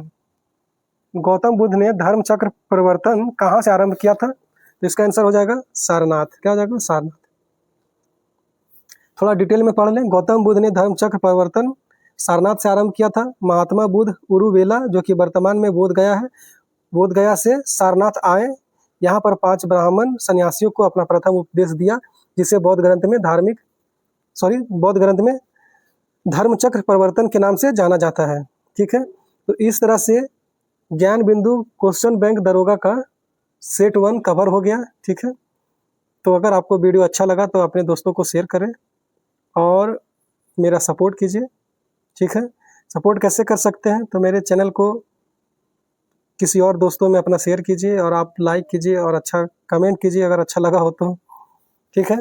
गौतम बुद्ध ने धर्म चक्र परिवर्तन कहाँ से आरंभ किया था, तो इसका आंसर हो जाएगा सारनाथ। क्या हो जाएगा? सारनाथ। थोड़ा डिटेल में पढ़ लें। गौतम बुद्ध ने धर्म चक्र परिवर्तन सारनाथ से आरंभ किया था। महात्मा बुद्ध उरुवेला, जो कि वर्तमान में बोध गया है, बोध गया से सारनाथ आए। यहाँ पर 5 ब्राह्मण सन्यासियों को अपना प्रथम उपदेश दिया, जिसे बौद्ध ग्रंथ में धर्म चक्र परिवर्तन के नाम से जाना जाता है। ठीक है, तो इस तरह से ज्ञान बिंदु क्वेश्चन बैंक दरोगा का सेट 1 कवर हो गया। ठीक है, तो अगर आपको वीडियो अच्छा लगा तो अपने दोस्तों को शेयर करें और मेरा सपोर्ट कीजिए। ठीक है, सपोर्ट कैसे कर सकते हैं, तो मेरे चैनल को किसी और दोस्तों में अपना शेयर कीजिए और आप लाइक कीजिए और अच्छा कमेंट कीजिए अगर अच्छा लगा हो तो। ठीक है,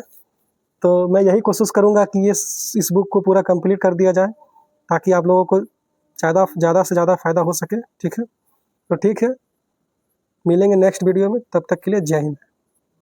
तो मैं यही कोशिश करूंगा कि ये इस बुक को पूरा कंप्लीट कर दिया जाए, ताकि आप लोगों को ज़्यादा से ज़्यादा फ़ायदा हो सके। ठीक है, तो ठीक है, मिलेंगे नेक्स्ट वीडियो में, तब तक के लिए जय हिंद।